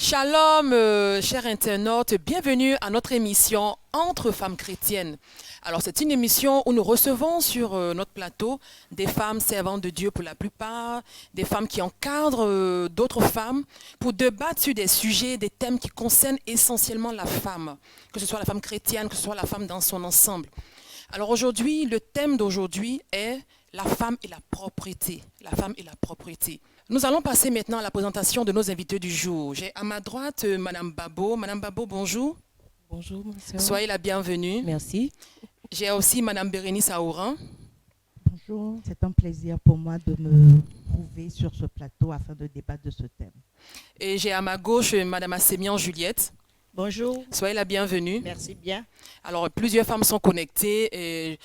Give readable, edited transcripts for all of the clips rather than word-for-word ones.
Shalom, chers internautes, bienvenue à notre émission Entre femmes chrétiennes. Alors, c'est une émission où nous recevons sur notre plateau des femmes servantes de Dieu pour la plupart, des femmes qui encadrent d'autres femmes pour débattre sur des sujets, des thèmes qui concernent essentiellement la femme, que ce soit la femme chrétienne, que ce soit la femme dans son ensemble. Alors aujourd'hui, le thème d'aujourd'hui est la femme et la propriété. La femme et la propriété. Nous allons passer maintenant à la présentation de nos invités du jour. J'ai à ma droite Madame Babo. Madame Babo, bonjour. Bonjour, monsieur. Soyez la bienvenue. Merci. J'ai aussi Madame Bérénice Aouran. Bonjour, c'est un plaisir pour moi de me trouver sur ce plateau afin de débattre de ce thème. Et j'ai à ma gauche Madame Assémian Juliette. Bonjour. Soyez la bienvenue. Merci bien. Alors, plusieurs femmes sont connectées et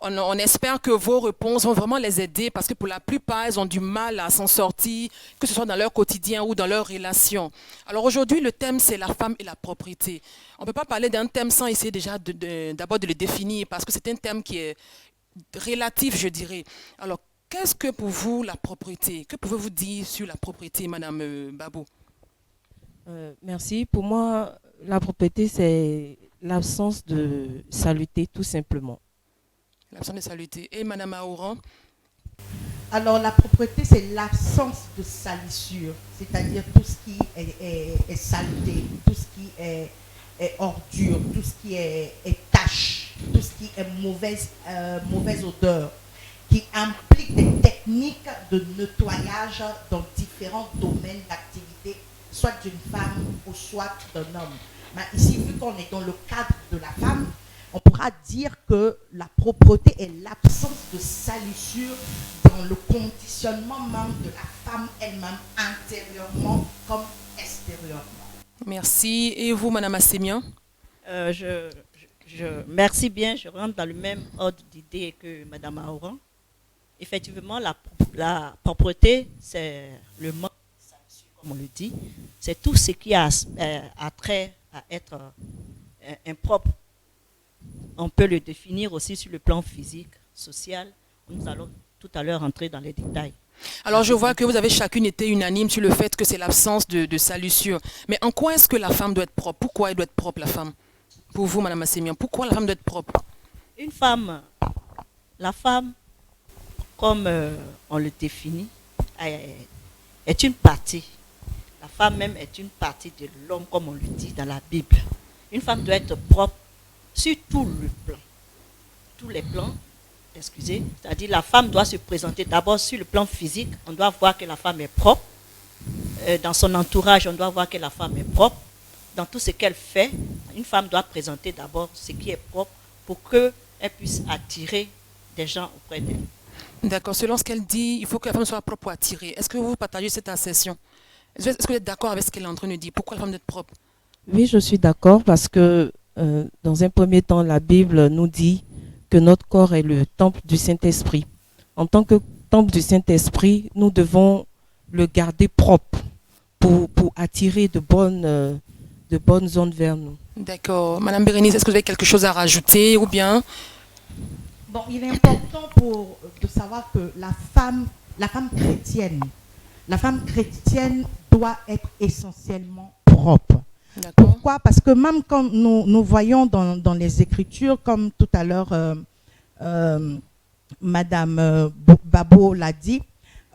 on espère que vos réponses vont vraiment les aider parce que pour la plupart, elles ont du mal à s'en sortir, que ce soit dans leur quotidien ou dans leurs relations. Alors aujourd'hui, le thème, c'est la femme et la propriété. On ne peut pas parler d'un thème sans essayer déjà d'abord de le définir parce que c'est un thème qui est relatif, je dirais. Alors, qu'est-ce que pour vous la propriété? Que pouvez-vous dire sur la propriété, Madame Babo? Merci. Pour moi, la propriété, c'est l'absence de saluté, tout simplement. L'absence de saluté. Et Madame Aouran? Alors, la propreté, c'est l'absence de salissure, c'est-à-dire tout ce qui est saleté, tout ce qui est ordure, tout ce qui est tache, tout ce qui est mauvaise odeur, qui implique des techniques de nettoyage dans différents domaines d'activité, soit d'une femme ou soit d'un homme. Mais ici, vu qu'on est dans le cadre de la femme, on pourra dire que la propreté est l'absence de salissure dans le conditionnement même de la femme elle-même, intérieurement comme extérieurement. Merci. Et vous, Madame Assémian? Merci bien. Je rentre dans le même ordre d'idée que Madame Aouran. Effectivement, la propreté, c'est le manque de salissure, comme on le dit. C'est tout ce qui a trait à être impropre. On peut le définir aussi sur le plan physique, social. Nous allons tout à l'heure entrer dans les détails. Alors, je vois que vous avez chacune été unanime sur le fait que c'est l'absence de salissure. Mais en quoi est-ce que la femme doit être propre? Pourquoi elle doit être propre, la femme? Pour vous, Madame Assémian, pourquoi la femme doit être propre? La femme, comme on le définit, est une partie. La femme même est une partie de l'homme, comme on le dit dans la Bible. Une femme doit être propre sur tous les plans, c'est-à-dire la femme doit se présenter d'abord sur le plan physique, on doit voir que la femme est propre, dans son entourage, on doit voir que la femme est propre, dans tout ce qu'elle fait, une femme doit présenter d'abord ce qui est propre pour qu'elle puisse attirer des gens auprès d'elle. D'accord, selon ce qu'elle dit, il faut que la femme soit propre pour attirer. Est-ce que vous partagez cette assertion? Est-ce que vous êtes d'accord avec ce qu'elle est en train de dire? Pourquoi la femme doit être propre? Oui, je suis d'accord parce que dans un premier temps, la Bible nous dit que notre corps est le temple du Saint-Esprit. En tant que temple du Saint-Esprit, nous devons le garder propre pour attirer de bonnes ondes vers nous. D'accord. Madame Bérénice, est-ce que vous avez quelque chose à rajouter ou bien? Bon, il est important de savoir que la femme chrétienne doit être essentiellement propre. Pourquoi? Parce que même quand nous voyons dans les Écritures, comme tout à l'heure Madame Babo l'a dit,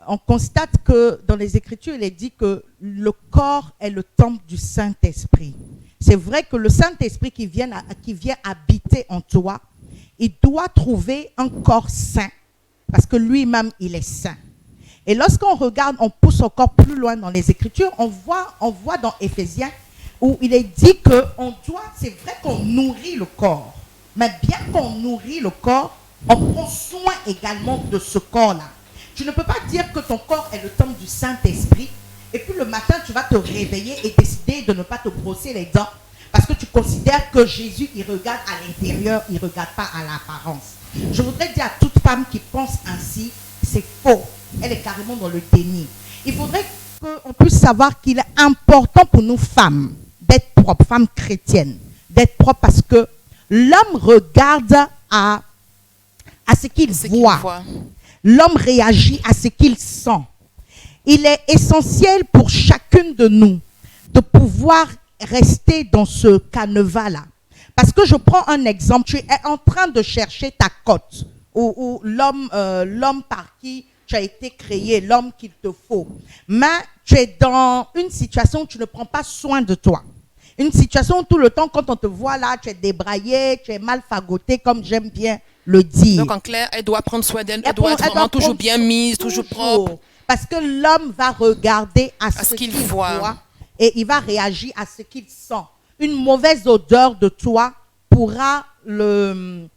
on constate que dans les Écritures, il est dit que le corps est le temple du Saint-Esprit. C'est vrai que le Saint-Esprit qui vient habiter en toi, il doit trouver un corps saint, parce que lui-même, il est saint. Et lorsqu'on regarde, on pousse encore plus loin dans les Écritures, on voit dans Éphésiens, où il est dit que c'est vrai qu'on nourrit le corps, mais bien qu'on nourrit le corps, on prend soin également de ce corps-là. Tu ne peux pas dire que ton corps est le temple du Saint-Esprit, et puis le matin, tu vas te réveiller et décider de ne pas te brosser les dents, parce que tu considères que Jésus, il regarde à l'intérieur, il ne regarde pas à l'apparence. Je voudrais dire à toute femme qui pense ainsi, c'est faux. Elle est carrément dans le déni. Il faudrait qu'on puisse savoir qu'il est important pour nous femmes d'être propres, femmes chrétiennes, d'être propres parce que l'homme regarde à ce qu'il voit. L'homme réagit à ce qu'il sent. Il est essentiel pour chacune de nous de pouvoir rester dans ce canevas-là. Parce que je prends un exemple, tu es en train de chercher ta cote, ou l'homme par qui tu as été créé, l'homme qu'il te faut. Mais tu es dans une situation où tu ne prends pas soin de toi. Une situation où tout le temps, quand on te voit là, tu es débraillé, tu es mal fagoté, comme j'aime bien le dire. Donc en clair, elle doit prendre soin d'elle, elle doit être vraiment toujours bien mise, toujours propre. Parce que l'homme va regarder à ce qu'il voit et il va réagir à ce qu'il sent. Une mauvaise odeur de toi pourra le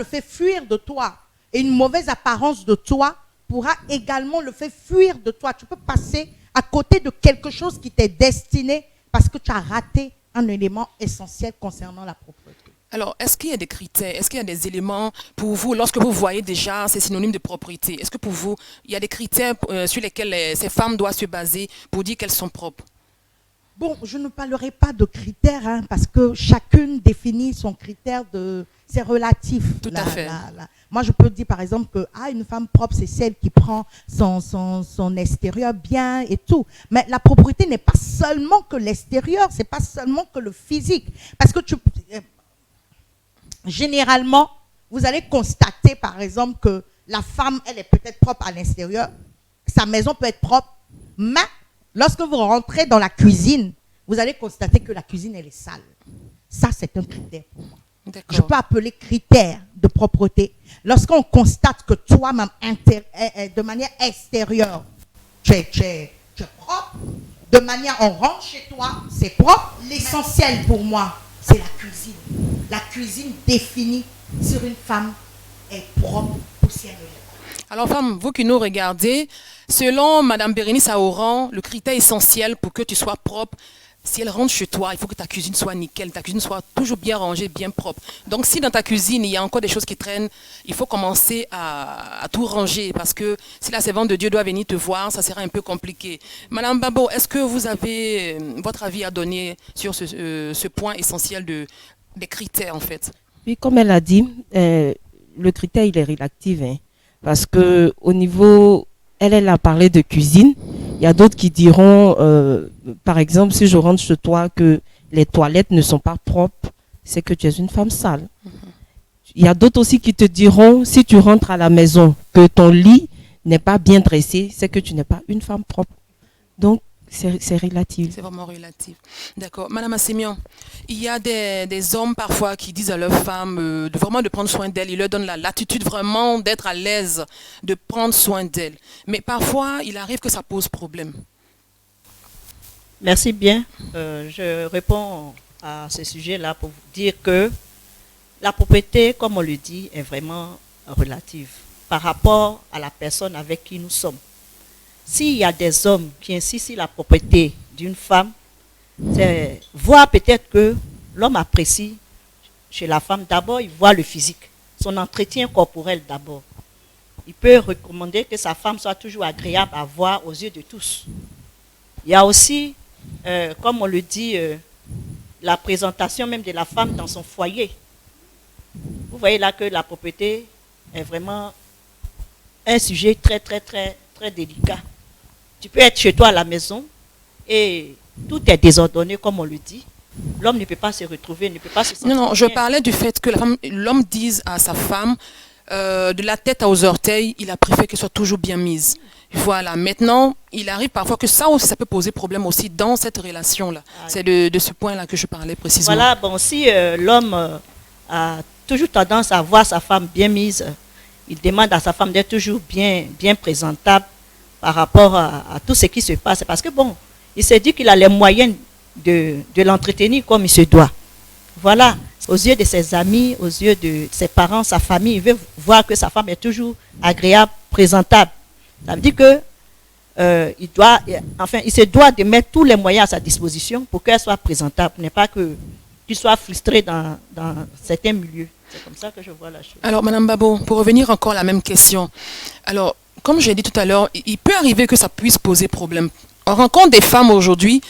faire fuir de toi. Et une mauvaise apparence de toi pourra également le faire fuir de toi. Tu peux passer à côté de quelque chose qui t'est destiné parce que tu as raté un élément essentiel concernant la propreté. Alors, est-ce qu'il y a des critères, est-ce qu'il y a des éléments pour vous, lorsque vous voyez déjà ces synonymes de propreté, est-ce que pour vous, il y a des critères sur lesquels ces femmes doivent se baser pour dire qu'elles sont propres? Bon, je ne parlerai pas de critères, parce que chacune définit son critère de... C'est relatif. Tout à fait. Moi, je peux dire, par exemple, que une femme propre, c'est celle qui prend son extérieur bien et tout. Mais la propreté n'est pas seulement que l'extérieur, c'est pas seulement que le physique. Parce que généralement, vous allez constater, par exemple, que la femme, elle est peut-être propre à l'extérieur, sa maison peut être propre, mais lorsque vous rentrez dans la cuisine, vous allez constater que la cuisine, elle est sale. Ça, c'est un critère pour moi. Je peux appeler critère de propreté. Lorsqu'on constate que toi-même, de manière extérieure, tu es propre, de manière, on rentre chez toi, c'est propre. L'essentiel pour moi, c'est la cuisine. La cuisine définie sur une femme est propre ou si elle ne l'est pas. Alors, femme, vous qui nous regardez, selon Mme Bérénice Aoran, le critère essentiel pour que tu sois propre, si elle rentre chez toi, il faut que ta cuisine soit nickel, ta cuisine soit toujours bien rangée, bien propre. Donc, si dans ta cuisine, il y a encore des choses qui traînent, il faut commencer à tout ranger parce que si la servante de Dieu doit venir te voir, ça sera un peu compliqué. Madame Babo, est-ce que vous avez votre avis à donner sur ce point essentiel des critères, en fait? Oui, comme elle a dit, le critère, il est relatif, parce que au niveau, elle a parlé de cuisine. Il y a d'autres qui diront, par exemple, si je rentre chez toi que les toilettes ne sont pas propres, c'est que tu es une femme sale. Il y a d'autres aussi qui te diront, si tu rentres à la maison, que ton lit n'est pas bien dressé, c'est que tu n'es pas une femme propre. Donc, c'est relatif. C'est vraiment relatif. D'accord. Madame Assemian, il y a des hommes parfois qui disent à leurs femmes de prendre soin d'elles. Ils leur donnent la latitude vraiment d'être à l'aise, de prendre soin d'elles. Mais parfois, il arrive que ça pose problème. Merci bien. Je réponds à ce sujet-là pour vous dire que la propriété, comme on le dit, est vraiment relative par rapport à la personne avec qui nous sommes. S'il y a des hommes qui insistent sur la propriété d'une femme, c'est voir peut-être que l'homme apprécie chez la femme, d'abord, il voit le physique, son entretien corporel d'abord. Il peut recommander que sa femme soit toujours agréable à voir aux yeux de tous. Il y a aussi, comme on le dit, la présentation même de la femme dans son foyer. Vous voyez là que la propriété est vraiment un sujet très, très, très, très délicat. Tu peux être chez toi à la maison et tout est désordonné, comme on le dit. L'homme ne peut pas se retrouver, ne peut pas se sentir Non, je bien. parlais du fait que l'homme dise à sa femme, de la tête aux orteils, il a préféré qu'elle soit toujours bien mise. Voilà. Maintenant, il arrive parfois que ça aussi, ça peut poser problème aussi dans cette relation-là. C'est de ce point-là que je parlais précisément. Voilà, bon, si l'homme a toujours tendance à voir sa femme bien mise, il demande à sa femme d'être toujours bien présentable par rapport à tout ce qui se passe. Parce que bon, il s'est dit qu'il a les moyens de l'entretenir comme il se doit. Voilà, aux yeux de ses amis, aux yeux de ses parents, sa famille, il veut voir que sa femme est toujours agréable, présentable. Ça veut dire que il se doit de mettre tous les moyens à sa disposition pour qu'elle soit présentable, n'est pas que tu sois frustré dans certains milieux. C'est comme ça que je vois la chose. Alors, Madame Babo, pour revenir encore à la même question. Alors, comme j'ai dit tout à l'heure, il peut arriver que ça puisse poser problème. On rencontre des femmes aujourd'hui,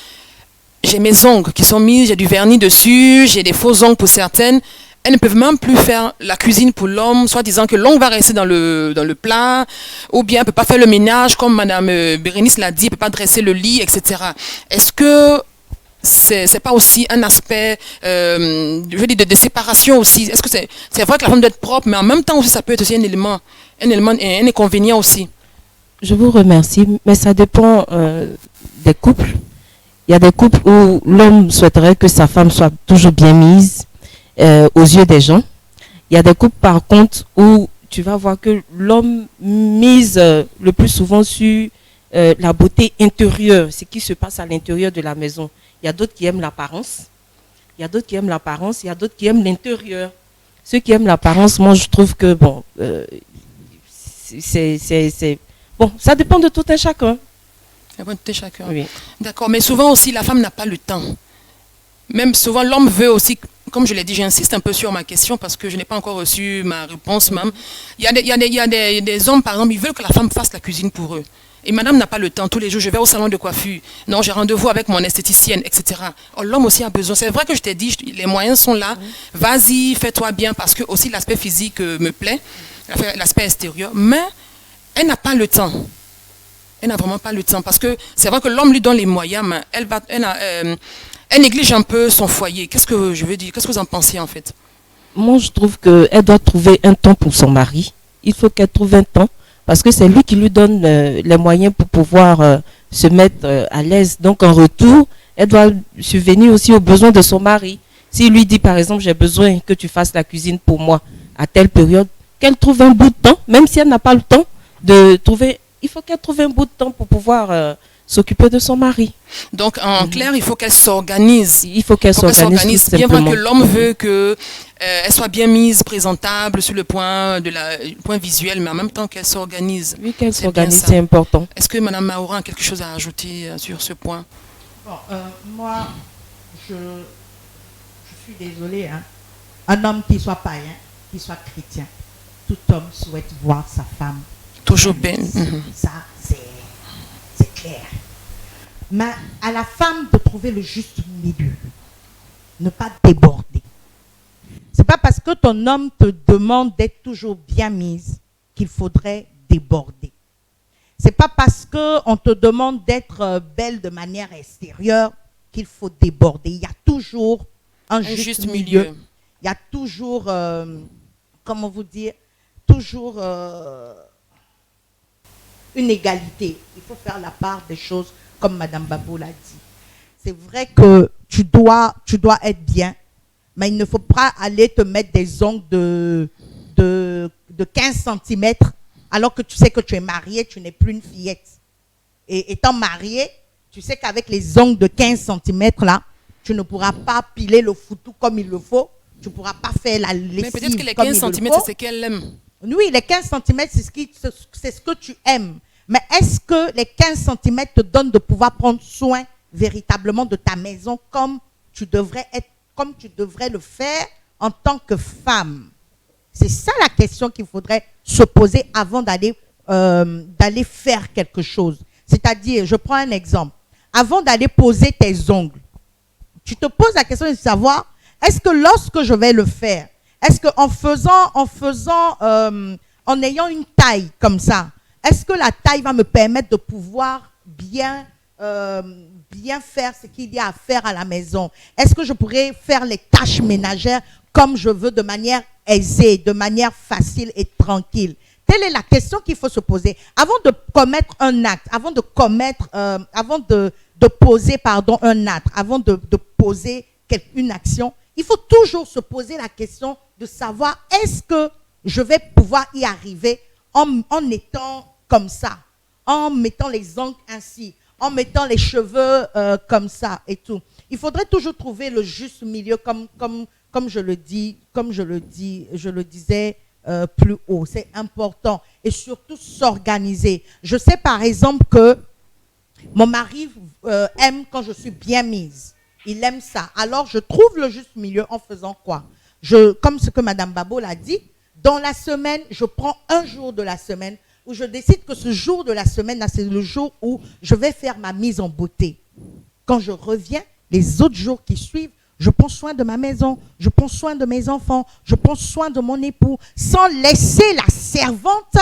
j'ai mes ongles qui sont mis, j'ai du vernis dessus, j'ai des faux ongles pour certaines. Elles ne peuvent même plus faire la cuisine pour l'homme, soit disant que l'ongle va rester dans le plat, ou bien elle ne peut pas faire le ménage, comme Madame Bérénice l'a dit, elle ne peut pas dresser le lit, etc. Est-ce que c'est pas aussi un aspect, je veux dire, de séparation aussi. Est-ce que c'est vrai que la femme doit être propre, mais en même temps aussi, ça peut être aussi un inconvénient aussi. Je vous remercie, mais ça dépend des couples. Il y a des couples où l'homme souhaiterait que sa femme soit toujours bien mise aux yeux des gens. Il y a des couples, par contre, où tu vas voir que l'homme mise le plus souvent sur la beauté intérieure, ce qui se passe à l'intérieur de la maison. Il y a d'autres qui aiment l'apparence. Il y a d'autres qui aiment l'apparence. Il y a d'autres qui aiment l'intérieur. Ceux qui aiment l'apparence, moi, je trouve que, bon, bon, ça dépend de tout un chacun. Ça dépend de tout un chacun. Oui. D'accord, mais souvent aussi, la femme n'a pas le temps. Même souvent, l'homme veut aussi, comme je l'ai dit, j'insiste un peu sur ma question parce que je n'ai pas encore reçu ma réponse même. Il y a des hommes, par exemple, ils veulent que la femme fasse la cuisine pour eux. Et madame n'a pas le temps. Tous les jours, je vais au salon de coiffure. Non, j'ai rendez-vous avec mon esthéticienne, etc. Oh, l'homme aussi a besoin. C'est vrai que je t'ai dit, les moyens sont là. Vas-y, fais-toi bien parce que aussi l'aspect physique me plaît, l'aspect extérieur. Mais elle n'a pas le temps. Elle n'a vraiment pas le temps parce que c'est vrai que l'homme lui donne les moyens, mais elle néglige un peu son foyer. Qu'est-ce que je veux dire? Qu'est-ce que vous en pensez en fait? Moi, je trouve qu'elle doit trouver un temps pour son mari. Il faut qu'elle trouve un temps parce que c'est lui qui lui donne les moyens pour pouvoir se mettre à l'aise. Donc, en retour, elle doit subvenir aussi aux besoins de son mari. S'il lui dit, par exemple, j'ai besoin que tu fasses la cuisine pour moi à telle période, qu'elle trouve un bout de temps, même si elle n'a pas le temps de trouver, il faut qu'elle trouve un bout de temps pour pouvoir s'occuper de son mari. Donc, en clair, il faut qu'elle s'organise. Il faut qu'elle s'organise. Bien vrai que l'homme veut qu'elle soit bien mise, présentable sur le point visuel, mais en même temps qu'elle s'organise. Oui, qu'elle s'organise, c'est important. Est-ce que Mme Maura a quelque chose à ajouter sur ce point? Bon, moi, je suis désolée. Hein. Un homme qui soit païen, qui soit chrétien, tout homme souhaite voir sa femme. Toujours bien. Ça, c'est clair. Mais à la femme de trouver le juste milieu. Ne pas déborder. C'est pas parce que ton homme te demande d'être toujours bien mise qu'il faudrait déborder. C'est pas parce qu'on te demande d'être belle de manière extérieure qu'il faut déborder. Il y a toujours un juste milieu. Il y a toujours, comment vous dire, toujours une égalité. Il faut faire la part des choses comme Madame Babo l'a dit. C'est vrai que tu dois être bien, mais il ne faut pas aller te mettre des ongles de 15 cm alors que tu sais que tu es mariée, tu n'es plus une fillette. Et étant mariée, tu sais qu'avec les ongles de 15 cm là, tu ne pourras pas piler le foutou comme il le faut, tu ne pourras pas faire la lessive. Mais peut-être que les 15 cm, c'est ce qu'elle aime. Oui, les 15 cm, c'est ce que tu aimes. Mais est-ce que les 15 cm te donnent de pouvoir prendre soin véritablement de ta maison comme tu devrais le faire en tant que femme? C'est ça la question qu'il faudrait se poser avant d'aller faire quelque chose. C'est-à-dire, je prends un exemple. Avant d'aller poser tes ongles, tu te poses la question de savoir, est-ce que lorsque je vais le faire, est-ce qu'en en ayant une taille comme ça, est-ce que la taille va me permettre de pouvoir bien faire ce qu'il y a à faire à la maison? Est-ce que je pourrais faire les tâches ménagères comme je veux, de manière aisée, de manière facile et tranquille? Telle est la question qu'il faut se poser. Avant de commettre un acte, avant de poser un acte, avant de poser une action, il faut toujours se poser la question de savoir, est-ce que je vais pouvoir y arriver en étant comme ça, en mettant les ongles ainsi, en mettant les cheveux comme ça et tout. Il faudrait toujours trouver le juste milieu comme je le disais plus haut. C'est important. Et surtout s'organiser. Je sais par exemple que mon mari aime quand je suis bien mise. Il aime ça. Alors je trouve le juste milieu en faisant quoi? Comme ce que Mme Babo l'a dit, dans la semaine, je prends un jour de la semaine où je décide que ce jour de la semaine, c'est le jour où je vais faire ma mise en beauté. Quand je reviens, les autres jours qui suivent, je prends soin de ma maison, je prends soin de mes enfants, je prends soin de mon époux, sans laisser la servante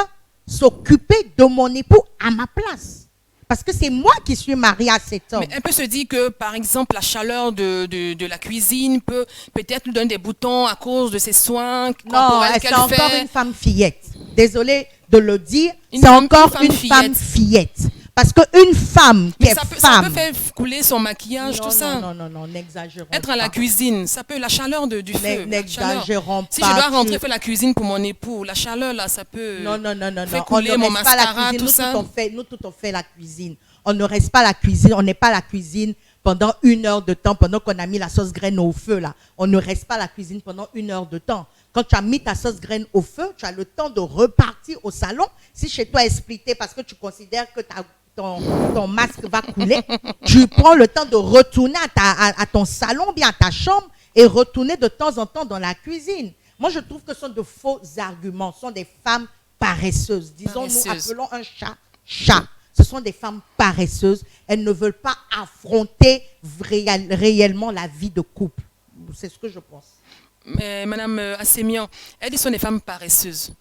s'occuper de mon époux à ma place. Parce que c'est moi qui suis mariée à cet homme. Mais elle peut se dire que, par exemple, la chaleur de la cuisine peut peut-être lui donner des boutons à cause de ses soins Non, corporels c'est qu'elle encore fait. une femme fillette. Désolée de le dire, Une c'est femme- encore une une femme femme fillette. Parce qu'une femme qui Mais est ça peut femme... faire couler son maquillage, non, tout ça. non, n'exagérons Être à la pas. cuisine, ça peut, la chaleur du feu. la chaleur. N'exagérons pas. Si je dois rentrer tu- faire la cuisine pour mon époux, la chaleur là, ça peut Non. faire On couler ne mon reste pas à la mascara, cuisine. tout ça. Nous, tout, on fait la cuisine. On ne reste pas à la cuisine. On n'est pas à la cuisine pendant 1 heure de temps, pendant qu'on a mis la sauce graine au feu, là. On ne reste pas à la cuisine pendant 1 heure de temps. Quand tu as mis ta sauce graine au feu, tu as le temps de repartir au salon. Si chez toi est splitté parce que tu considères que ton masque va couler, tu prends le temps de retourner à ton salon, bien à ta chambre, et retourner de temps en temps dans la cuisine. Moi, je trouve que ce sont de faux arguments. Ce sont des femmes paresseuses. Disons-nous, Paresseuses. appelons un chat. Ce sont des femmes paresseuses. Elles ne veulent pas affronter réellement la vie de couple. C'est ce que je pense. Mais Madame Assemian, elle dit que ce sont des femmes paresseuses.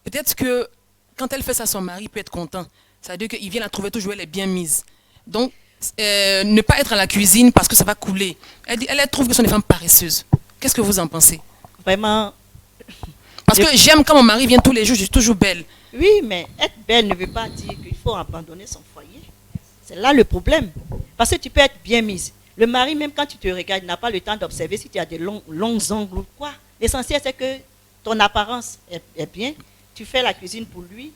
Peut-être que quand elle fait ça, son mari peut être content. Ça veut dire qu'il vient la trouver toujours, elle est bien mise. Donc, ne pas être à la cuisine parce que ça va couler. Elle trouve que ce sont des femmes paresseuses. Qu'est-ce que vous en pensez? Vraiment, Parce que j'aime quand mon mari vient tous les jours, je suis toujours belle. oui, mais être belle ne veut pas dire qu'il faut abandonner son foyer. C'est là le problème. Parce que tu peux être bien mise. Le mari, même quand tu te regardes, n'a pas le temps d'observer si tu as des longs ongles ou quoi. L'essentiel, c'est que ton apparence est bien. Tu fais la cuisine pour lui.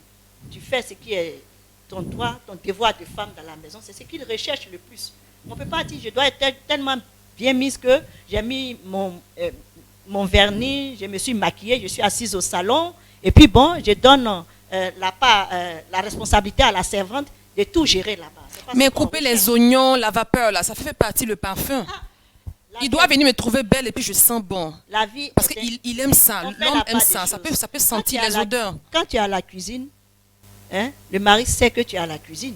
Tu fais ce qui est ton droit, ton devoir de femme dans la maison. C'est ce qu'il recherche le plus. On ne peut pas dire, je dois être tellement bien mise que j'ai mis mon vernis, je me suis maquillée, je suis assise au salon. Et puis bon, je donne la responsabilité à la servante de tout gérer là-bas. Mais couper les oignons, la vapeur, là, ça fait partie le parfum. Il doit venir me trouver belle et puis je sens bon. La vie Parce est qu'il aime ça, on fait l'homme la aime part ça. des Ça choses. peut sentir les odeurs. Quand tu es à la cuisine, hein, le mari sait que tu es à la cuisine.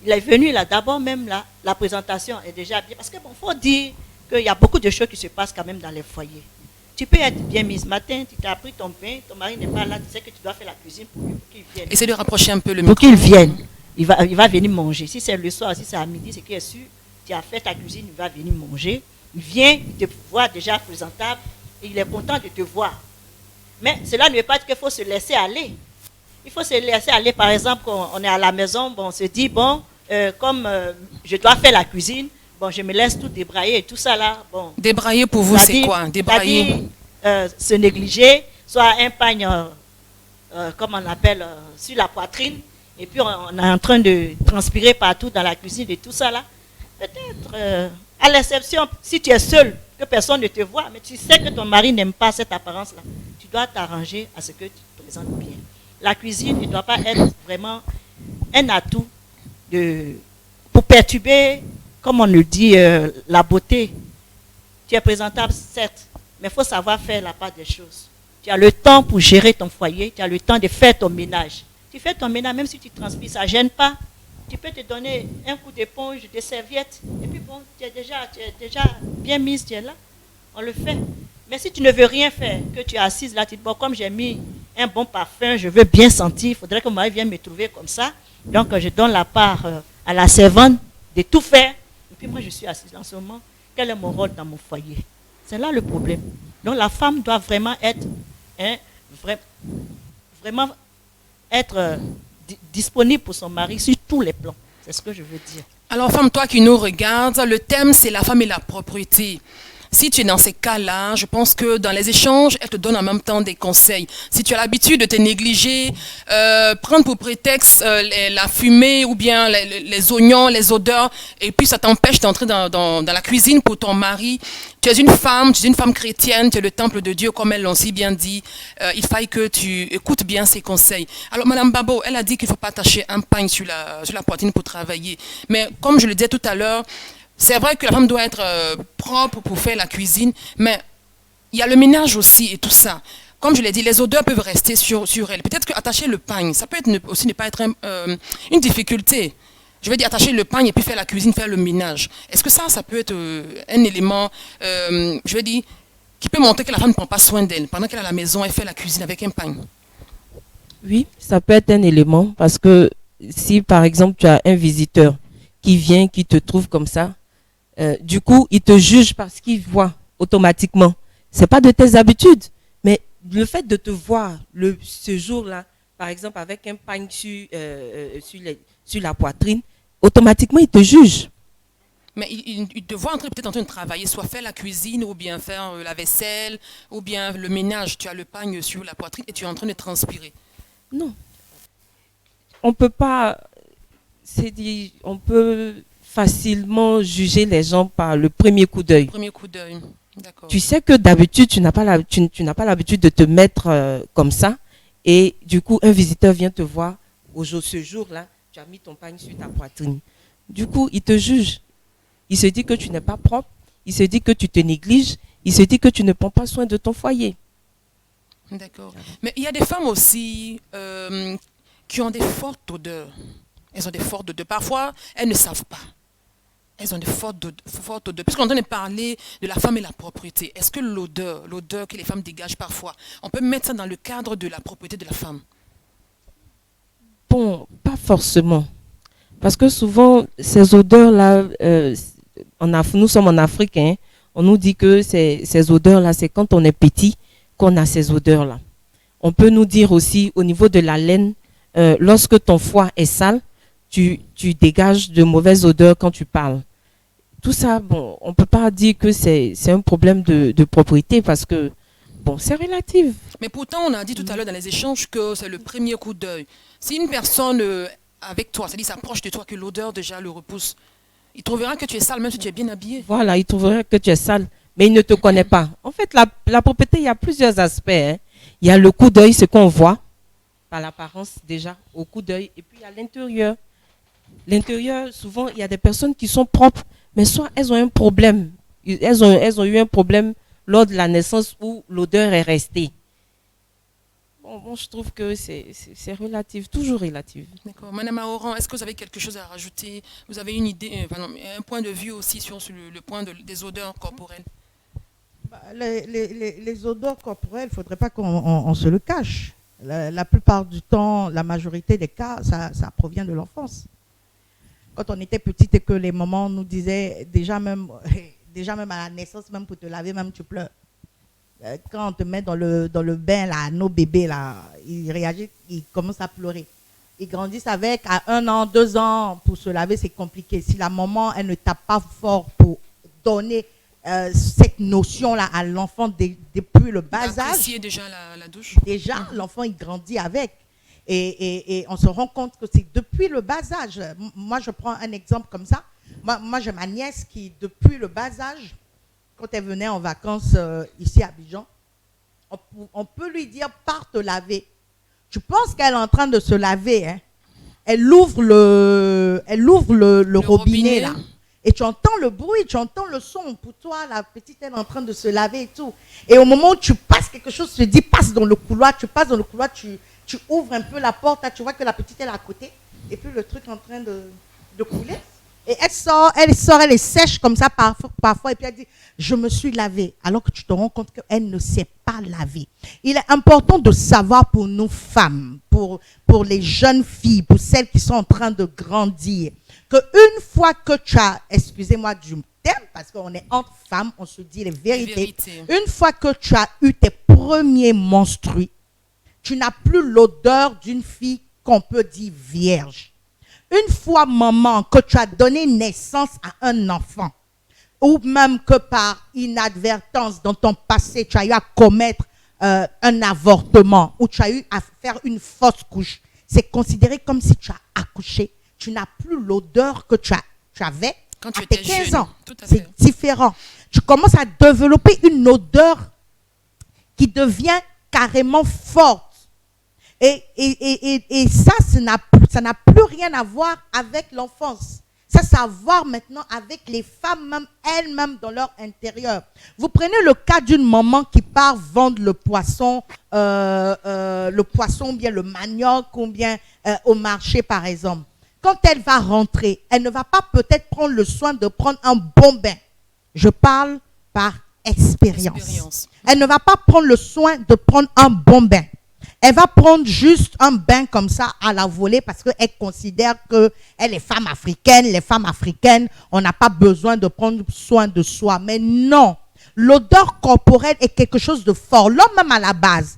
Il est venu là, d'abord même là, la présentation est déjà bien. Parce que bon, faut dire qu'il y a beaucoup de choses qui se passent quand même dans les foyers. Tu peux être bien mise. Matin, tu t'as pris ton pain, ton mari n'est pas là, tu sais que tu dois faire la cuisine pour lui, pour qu'il vienne. Essaye de rapprocher un peu le Pour micro. qu'il vienne. Il va venir manger. Si c'est le soir, si c'est à midi, c'est qui est sûr, tu as fait ta cuisine, il va venir manger. Il vient, il te voit déjà présentable et il est content de te voir. Mais cela ne veut pas dire qu'il faut se laisser aller. Il faut se laisser aller, par exemple, quand on est à la maison, bon, on se dit, bon, comme je dois faire la cuisine, bon, je me laisse tout débrailler et tout ça là. Bon. Débrailler pour vous, c'est quoi? Débrailler. Se négliger, soit un pagne, comme on appelle, sur la poitrine, et puis on est en train de transpirer partout dans la cuisine et tout ça là. Peut-être, à l'exception, si tu es seul, que personne ne te voit, mais tu sais que ton mari n'aime pas cette apparence-là, tu dois t'arranger à ce que tu te présentes bien. La cuisine ne doit pas être vraiment un atout pour perturber, comme on le dit, la beauté. Tu es présentable, certes, mais il faut savoir faire la part des choses. Tu as le temps pour gérer ton foyer, tu as le temps de faire ton ménage. Tu fais ton ménage, même si tu transpires, ça ne gêne pas. Tu peux te donner un coup d'éponge, des serviettes, et puis bon, tu es déjà bien mise, tu es là. On le fait. Mais si tu ne veux rien faire, que tu es assise là, tu dis, bon, comme j'ai mis un bon parfum, je veux bien sentir, il faudrait que mon mari vienne me trouver comme ça. Donc, je donne la part à la servante de tout faire. Et puis moi, je suis assise en ce moment. Quel est mon rôle dans mon foyer? C'est là le problème. Donc, la femme doit vraiment être, vraiment être disponible pour son mari sur tous les plans. C'est ce que je veux dire. Alors, femme, toi qui nous regardes, le thème, c'est la femme et la propriété. Si tu es dans ces cas-là, je pense que dans les échanges, elle te donne en même temps des conseils. Si tu as l'habitude de te négliger, prendre pour prétexte la fumée ou bien les oignons, les odeurs, et puis ça t'empêche d'entrer dans la cuisine pour ton mari. Tu es une femme chrétienne, tu es le temple de Dieu, comme elles l'ont si bien dit. Il faille que tu écoutes bien ses conseils. Alors, Madame Babo, elle a dit qu'il ne faut pas attacher un pagne sur la poitrine pour travailler. Mais comme je le disais tout à l'heure, c'est vrai que la femme doit être propre pour faire la cuisine, mais il y a le ménage aussi et tout ça. Comme je l'ai dit, les odeurs peuvent rester sur elle. Peut-être qu'attacher le pagne, ça peut aussi ne pas être une difficulté. Je veux dire, attacher le pagne et puis faire la cuisine, faire le ménage. Est-ce que ça peut être un élément, je veux dire, qui peut montrer que la femme ne prend pas soin d'elle pendant qu'elle est à la maison, elle fait la cuisine avec un pagne? Oui, ça peut être un élément parce que si par exemple tu as un visiteur qui vient, qui te trouve comme ça, du coup, il te juge parce qu'il voit automatiquement. C'est pas de tes habitudes, mais le fait de te voir ce jour-là, par exemple avec un pagne sur la poitrine, automatiquement il te juge. Mais il te voit peut-être en train de travailler, soit faire la cuisine, ou bien faire la vaisselle, ou bien le ménage. Tu as le pagne sur la poitrine et tu es en train de transpirer. Non. On peut pas, on peut facilement juger les gens par le premier coup d'œil. Premier coup d'œil, d'accord. Tu sais que d'habitude, tu n'as pas l'habitude de te mettre comme ça. Et du coup, un visiteur vient te voir ce jour-là, tu as mis ton pagne sur ta poitrine. Du coup, il te juge. Il se dit que tu n'es pas propre. Il se dit que tu te négliges. Il se dit que tu ne prends pas soin de ton foyer. D'accord. Mais il y a des femmes aussi qui ont des fortes odeurs. Elles ont des fortes odeurs. Parfois, elles ne savent pas. Elles ont des fortes odeurs. Puisqu'on entend parler de la femme et la propriété, est-ce que l'odeur que les femmes dégagent parfois, on peut mettre ça dans le cadre de la propriété de la femme? Bon, pas forcément. Parce que souvent, ces odeurs-là, nous sommes en Afrique, hein, on nous dit que ces odeurs-là, c'est quand on est petit qu'on a ces odeurs-là. On peut nous dire aussi, au niveau de la laine, lorsque ton foie est sale, tu dégages de mauvaises odeurs quand tu parles. Tout ça, bon, on ne peut pas dire que c'est un problème de propriété parce que, bon, c'est relatif. Mais pourtant, on a dit tout à l'heure dans les échanges que c'est le premier coup d'œil. Si une personne avec toi, c'est-à-dire s'approche de toi, que l'odeur déjà le repousse, il trouvera que tu es sale même si tu es bien habillé. Voilà, il trouvera que tu es sale, mais il ne te connaît pas. En fait, la propriété, il y a plusieurs aspects. Hein. Il y a le coup d'œil, ce qu'on voit, par l'apparence déjà, au coup d'œil, et puis il y a l'intérieur. L'intérieur, souvent, il y a des personnes qui sont propres, mais soit elles ont un problème. Elles ont eu un problème lors de la naissance où l'odeur est restée. Bon, je trouve que c'est relatif, toujours relatif. D'accord. Madame Aoran, est-ce que vous avez quelque chose à rajouter? Vous avez une idée, un point de vue aussi sur le point des odeurs corporelles? Les odeurs corporelles, il ne faudrait pas qu'on se le cache. La plupart du temps, la majorité des cas, ça provient de l'enfance. Quand on était petite et que les mamans nous disaient, déjà même à la naissance, même pour te laver, même tu pleures. Quand on te met dans le bain, là, nos bébés, là, ils réagissent, ils commencent à pleurer. Ils grandissent avec, à 1 an, 2 ans, pour se laver, c'est compliqué. Si la maman, elle ne tape pas fort pour donner cette notion-là à l'enfant depuis le bas âge, déjà la douche. Déjà, l'enfant, il grandit avec. Et on se rend compte que c'est depuis le bas âge. Moi, je prends un exemple comme ça. Moi j'ai ma nièce qui, depuis le bas âge, quand elle venait en vacances ici à Abidjan, on peut lui dire, pars te laver. Tu penses qu'elle est en train de se laver, hein? Elle ouvre le robinet, là. Et tu entends le bruit, tu entends le son. Pour toi, la petite, elle est en train de se laver et tout. Et au moment où tu passes quelque chose, tu te dis, passe dans le couloir. Tu passes dans le couloir, tu ouvres un peu la porte, là, tu vois que la petite, elle est à côté. Et puis le truc est en train de couler. Et elle sort, elle est sèche comme ça parfois. Et puis elle dit, je me suis lavée. Alors que tu te rends compte qu'elle ne s'est pas lavée. Il est important de savoir pour nous femmes, pour les jeunes filles, pour celles qui sont en train de grandir, qu'une fois que tu as, excusez-moi du terme, parce qu'on est entre femmes, on se dit les vérités. Une fois que tu as eu tes premiers menstrues, tu n'as plus l'odeur d'une fille qu'on peut dire vierge. Une fois, maman, que tu as donné naissance à un enfant, ou même que par inadvertance dans ton passé, tu as eu à commettre un avortement, ou tu as eu à faire une fausse couche, c'est considéré comme si tu as accouché. Tu n'as plus l'odeur que tu avais quand tu à tes étais 15 jeune. ans. C'est différent. Tu commences à développer une odeur qui devient carrément forte. Et ça n'a plus rien à voir avec l'enfance. Ça a à voir maintenant avec les femmes même, elles-mêmes dans leur intérieur. Vous prenez le cas d'une maman qui part vendre le poisson ou bien le manioc ou bien au marché par exemple. Quand elle va rentrer, elle ne va pas peut-être prendre le soin de prendre un bon bain. Je parle par expérience. Elle ne va pas prendre le soin de prendre un bon bain. Elle va prendre juste un bain comme ça à la volée parce qu'elle considère qu'elle est femme africaine. Les femmes africaines, on n'a pas besoin de prendre soin de soi. Mais non, l'odeur corporelle est quelque chose de fort. L'homme même à la base,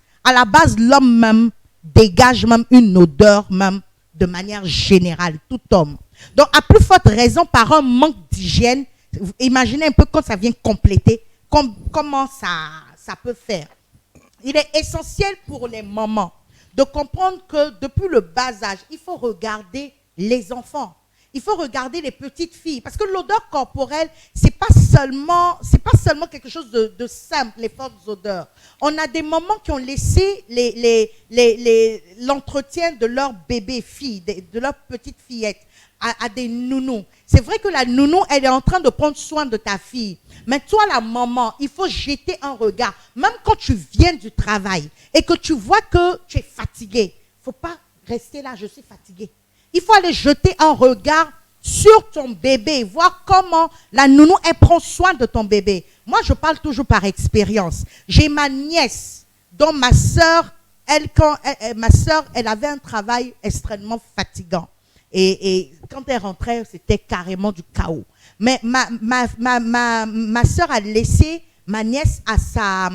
l'homme même dégage même une odeur même de manière générale, tout homme. Donc, à plus forte raison, par un manque d'hygiène, imaginez un peu quand ça vient compléter, comment ça peut faire. Il est essentiel pour les mamans de comprendre que depuis le bas âge, il faut regarder les enfants. Il faut regarder les petites filles. Parce que l'odeur corporelle, c'est pas seulement quelque chose de simple, les fortes odeurs. On a des mamans qui ont laissé l'entretien de leur bébé fille, de leur petite fillette, à des nounous. C'est vrai que la nounou, elle est en train de prendre soin de ta fille. Mais toi, la maman, il faut jeter un regard. Même quand tu viens du travail et que tu vois que tu es fatigué, il ne faut pas rester là, je suis fatiguée. Il faut aller jeter un regard sur ton bébé, voir comment la nounou, elle prend soin de ton bébé. Moi, je parle toujours par expérience. J'ai ma nièce, dont ma soeur, elle avait un travail extrêmement fatigant. Et quand elle rentrait, c'était carrément du chaos. Mais ma soeur a laissé ma nièce à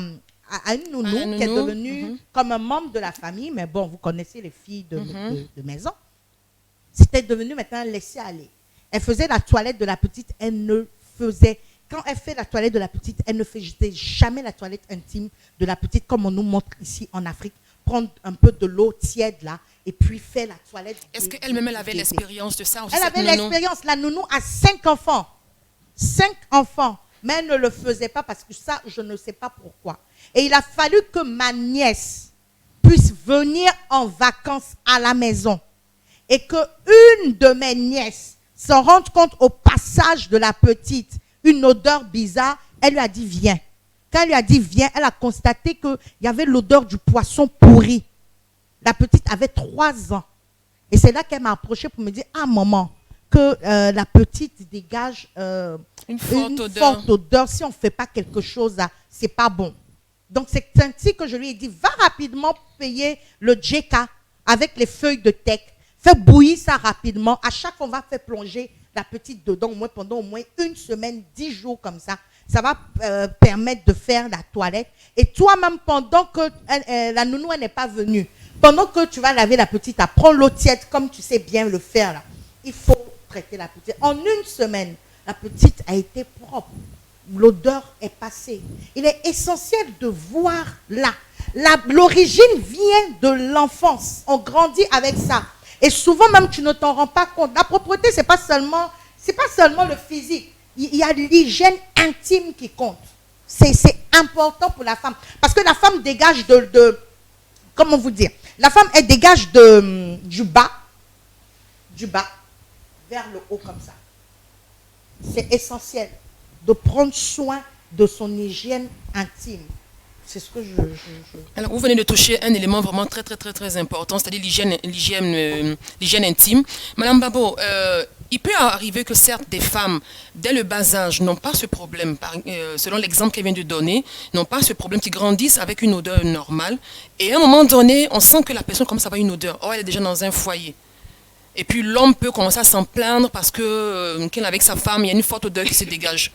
une nounou qui est devenue comme un membre de la famille. Mais bon, vous connaissez les filles de maison. C'était devenu maintenant laissé aller. Elle faisait la toilette de la petite, quand elle fait la toilette de la petite, elle ne faisait jamais la toilette intime de la petite comme on nous montre ici en Afrique. Prendre un peu de l'eau tiède là et puis faire la toilette. Est-ce qu'elle-même avait l'expérience de ça aussi? Elle avait l'expérience. La nounou a 5 enfants. 5 enfants. Mais elle ne le faisait pas parce que ça, je ne sais pas pourquoi. Et il a fallu que ma nièce puisse venir en vacances à la maison. Et qu'une de mes nièces s'en rende compte au passage de la petite, une odeur bizarre, elle lui a dit viens. Quand elle lui a dit viens, elle a constaté qu'il y avait l'odeur du poisson pourri. La petite avait 3 ans. Et c'est là qu'elle m'a approché pour me dire ah maman, que la petite dégage une forte odeur. Si on ne fait pas quelque chose, ce n'est pas bon. Donc c'est ainsi que je lui ai dit va rapidement payer le JK avec les feuilles de teck. Fais bouillir ça rapidement. À chaque fois, on va faire plonger la petite dedans pendant au moins 1 semaine, 10 jours comme ça. Ça va permettre de faire la toilette. Et toi-même, pendant que la nounou n'est pas venue, pendant que tu vas laver la petite, prends l'eau tiède comme tu sais bien le faire là. Il faut traiter la petite. En 1 semaine, la petite a été propre. L'odeur est passée. Il est essentiel de voir là. L'origine vient de l'enfance. On grandit avec ça. Et souvent même, tu ne t'en rends pas compte. La propreté, c'est pas seulement le physique. Il y a l'hygiène intime qui compte. C'est important pour la femme. Parce que la femme dégage comment vous dire? La femme, elle dégage du bas vers le haut comme ça. C'est essentiel de prendre soin de son hygiène intime. C'est ce que Alors, vous venez de toucher un élément vraiment très, très, très, très important, c'est-à-dire l'hygiène intime. Madame Babo, il peut arriver que certes des femmes, dès le bas âge, n'ont pas ce problème, selon l'exemple qu'elle vient de donner, n'ont pas ce problème, qui grandissent avec une odeur normale. Et à un moment donné, on sent que la personne commence à avoir une odeur. Oh, elle est déjà dans un foyer. Et puis l'homme peut commencer à s'en plaindre parce qu'elle est avec sa femme, il y a une forte odeur qui se dégage.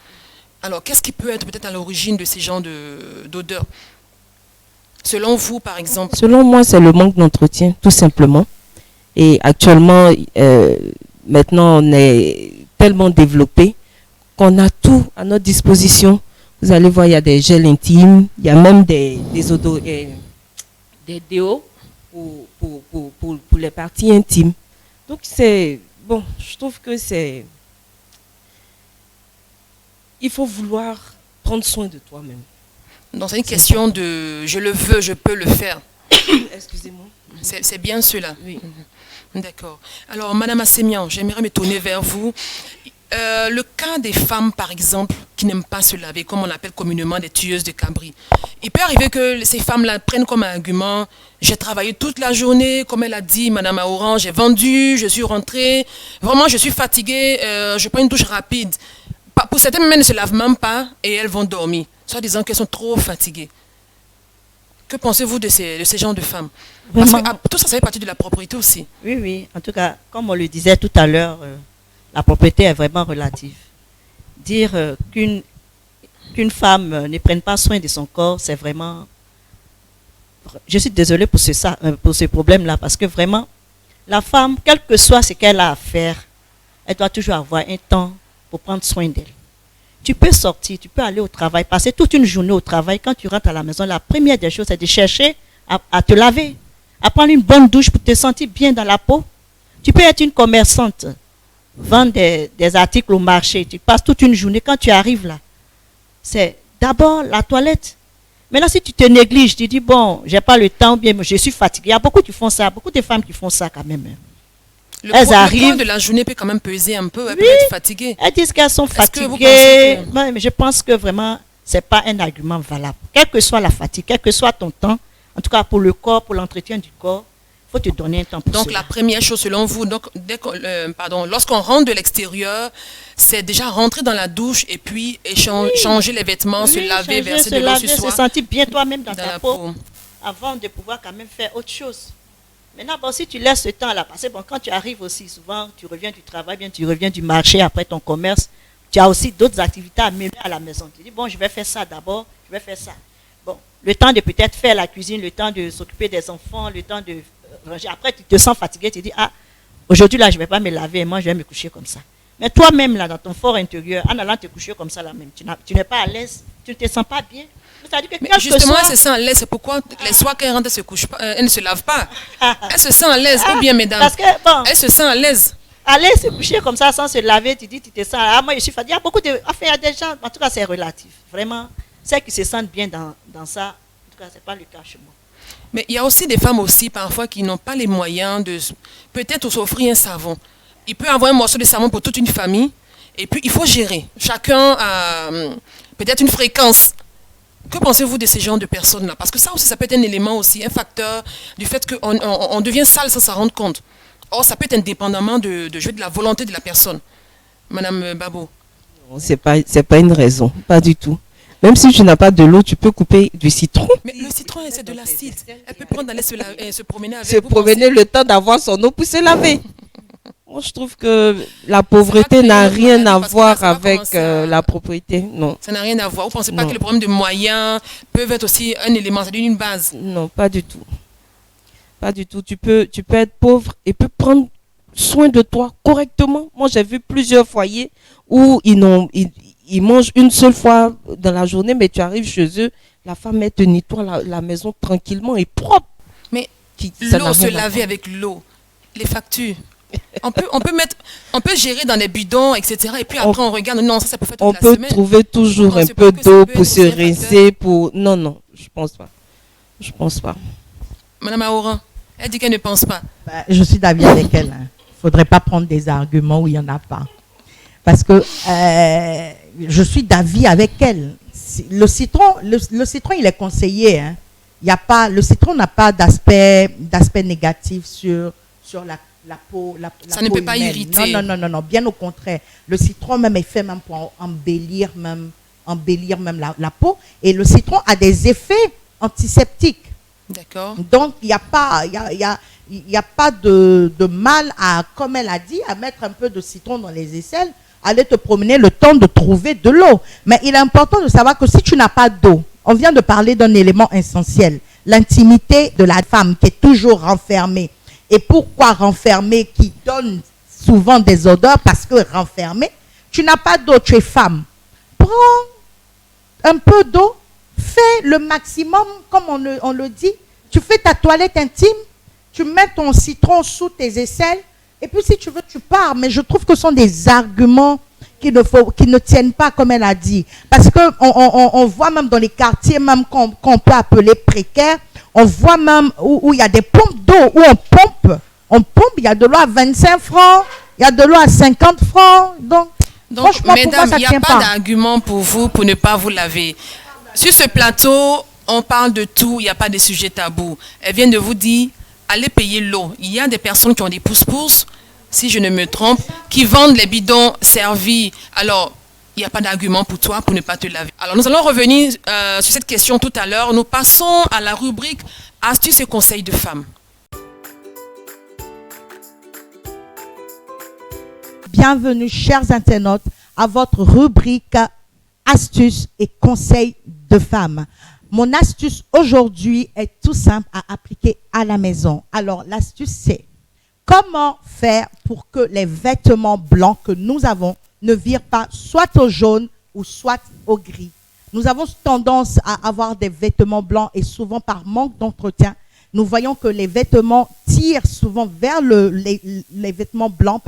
Alors, qu'est-ce qui peut être peut-être à l'origine de ces genres d'odeurs? Selon vous, par exemple? Selon moi, c'est le manque d'entretien, tout simplement. Et actuellement, maintenant, on est tellement développé qu'on a tout à notre disposition. Vous allez voir, il y a des gels intimes, il y a même des déos pour les parties intimes. Donc, c'est... Bon, je trouve que c'est... Il faut vouloir prendre soin de toi-même. Donc, c'est une question de je le veux, je peux le faire. Excusez-moi. C'est bien cela. Oui. D'accord. Alors, Madame Assemian, j'aimerais me tourner vers vous. Le cas des femmes, par exemple, qui n'aiment pas se laver, comme on appelle communément des tueuses de cabri. Il peut arriver que ces femmes-là prennent comme argument « J'ai travaillé toute la journée, comme elle a dit, Madame Aouran, j'ai vendu, je suis rentrée, vraiment je suis fatiguée, je prends une douche rapide. » Pour certaines, elles ne se lavent même pas et elles vont dormir, soit disant qu'elles sont trop fatiguées. Que pensez-vous de ces genres de femmes? Vraiment. Parce que tout ça, ça fait partie de la propriété aussi. Oui, oui. En tout cas, comme on le disait tout à l'heure, la propriété est vraiment relative. Dire qu'une femme ne prenne pas soin de son corps, c'est vraiment... Je suis désolée pour ce problème-là, parce que vraiment, la femme, quel que soit ce qu'elle a à faire, elle doit toujours avoir un temps pour prendre soin d'elle. Tu peux sortir, tu peux aller au travail, passer toute une journée au travail. Quand tu rentres à la maison, la première des choses, c'est de chercher à te laver, à prendre une bonne douche pour te sentir bien dans la peau. Tu peux être une commerçante, vendre des articles au marché. Tu passes toute une journée. Quand tu arrives là, c'est d'abord la toilette. Maintenant, si tu te négliges, tu dis, bon, j'ai pas le temps, bien, je suis fatiguée. Il y a beaucoup qui font ça, beaucoup de femmes qui font ça quand même. Le poids de la journée peut quand même peser un peu, elles peuvent être fatiguées. Elles disent qu'elles sont fatiguées. Ouais, mais je pense que vraiment, ce n'est pas un argument valable. Quelle que soit la fatigue, quel que soit ton temps, en tout cas pour le corps, pour l'entretien du corps, il faut te donner un temps pour Donc cela. la première chose selon vous, lorsqu'on rentre de l'extérieur, c'est déjà rentrer dans la douche et puis changer les vêtements, se laver, verser de l'eau sur soi. Se sentir bien toi-même dans ta la peau avant de pouvoir quand même faire autre chose. Maintenant, bon, si tu laisses ce temps-là passer, bon, quand tu arrives aussi, souvent, tu reviens du travail, bien, tu reviens du marché, après ton commerce, tu as aussi d'autres activités à mener à la maison. Tu dis, bon, je vais faire ça d'abord, je vais faire ça. Bon, le temps de peut-être faire la cuisine, le temps de s'occuper des enfants, le temps de ranger. Après, tu te sens fatigué, tu dis, ah, aujourd'hui, là, je ne vais pas me laver, et moi, je vais me coucher comme ça. Mais toi-même, là, dans ton fort intérieur, en allant te coucher comme ça, là même, tu n'es pas à l'aise, tu ne te sens pas bien. Mais justement, elle se sent à l'aise. C'est pourquoi les soirs qu'elle rentre, elle se couche pas, elle ne se lave pas. Elle se sent à l'aise, ou bien, mesdames. Parce que, bon, elle se sent à l'aise. Aller se coucher comme ça sans se laver, tu dis, tu te sens. Ah, moi, je suis fatiguée. Il y a beaucoup de. Enfin, il y a des gens, en tout cas, c'est relatif. Vraiment, celles qui se sentent bien dans ça, en tout cas, ce n'est pas le cas chez moi. Mais il y a aussi des femmes aussi, parfois, qui n'ont pas les moyens de peut-être s'offrir un savon. Il peut avoir un morceau de savon pour toute une famille, et puis il faut gérer. Chacun a peut-être une fréquence. Que pensez-vous de ces genres de personnes-là? Parce que ça aussi, ça peut être un élément aussi, un facteur du fait qu'on devient sale sans s'en rendre compte. Or, ça peut être indépendamment de jouer de la volonté de la personne. Madame Babo. C'est pas une raison, pas du tout. Même si tu n'as pas de l'eau, tu peux couper du citron. Mais le citron, c'est de l'acide. Elle peut prendre, aller se promener avec. Se promener le temps d'avoir son eau pour se laver. Moi, je trouve que la pauvreté n'a rien à voir avec la propriété. Non. Ça n'a rien à voir. Vous ne pensez pas que le problème de moyens peut être aussi un élément, c'est une base? Non, pas du tout. Pas du tout. Tu peux être pauvre et peut prendre soin de toi correctement. Moi, j'ai vu plusieurs foyers où ils mangent une seule fois dans la journée, mais tu arrives chez eux, la femme, elle te nettoie la maison tranquillement et propre. Mais l'eau, se laver avec l'eau, les factures. On peut gérer dans les bidons, etc. Et puis après, on regarde. Non, ça peut faire toute la semaine. On peut trouver toujours un peu d'eau pour se rincer. Non, je pense pas. Je pense pas. Madame Aouran, elle dit qu'elle ne pense pas. Je suis d'avis avec elle. Il ne faudrait pas prendre des arguments où il n'y en a pas. Parce que je suis d'avis avec elle. Le citron, il est conseillé. Hein. Le citron n'a pas d'aspect négatif sur la peau. Ça ne peut pas irriter. Non, bien au contraire. Le citron même est fait même pour embellir même la peau. Et le citron a des effets antiseptiques. D'accord. Donc, il n'y a pas de mal à, comme elle a dit, à mettre un peu de citron dans les aisselles, aller te promener le temps de trouver de l'eau. Mais il est important de savoir que si tu n'as pas d'eau, on vient de parler d'un élément essentiel, l'intimité de la femme qui est toujours renfermée. Et pourquoi renfermée, qui donne souvent des odeurs? Parce que renfermée, tu n'as pas d'eau, tu es femme. Prends un peu d'eau, fais le maximum, comme on le dit. Tu fais ta toilette intime, tu mets ton citron sous tes aisselles, et puis si tu veux, tu pars. Mais je trouve que ce sont des arguments qui ne tiennent pas, comme elle a dit. Parce qu'on voit même dans les quartiers même qu'on peut appeler précaires, on voit même où il y a des pompes d'eau, où on pompe, il y a de l'eau à 25 francs, il y a de l'eau à 50 francs. Donc franchement, mesdames, il n'y a pas d'argument pour vous pour ne pas vous laver. Sur ce plateau, on parle de tout, il n'y a pas de sujet tabou. Elle vient de vous dire, allez payer l'eau. Il y a des personnes qui ont des pousse-pousse, si je ne me trompe, qui vendent les bidons servis. Alors, Il n'y a pas d'argument pour toi pour ne pas te laver. Alors, nous allons revenir sur cette question tout à l'heure. Nous passons à la rubrique astuces et conseils de femmes. Bienvenue, chers internautes, à votre rubrique astuces et conseils de femmes. Mon astuce aujourd'hui est tout simple à appliquer à la maison. Alors, l'astuce, c'est comment faire pour que les vêtements blancs que nous avons ne virent pas soit au jaune ou soit au gris. Nous avons tendance à avoir des vêtements blancs et souvent par manque d'entretien, nous voyons que les vêtements tirent souvent vers les vêtements blancs,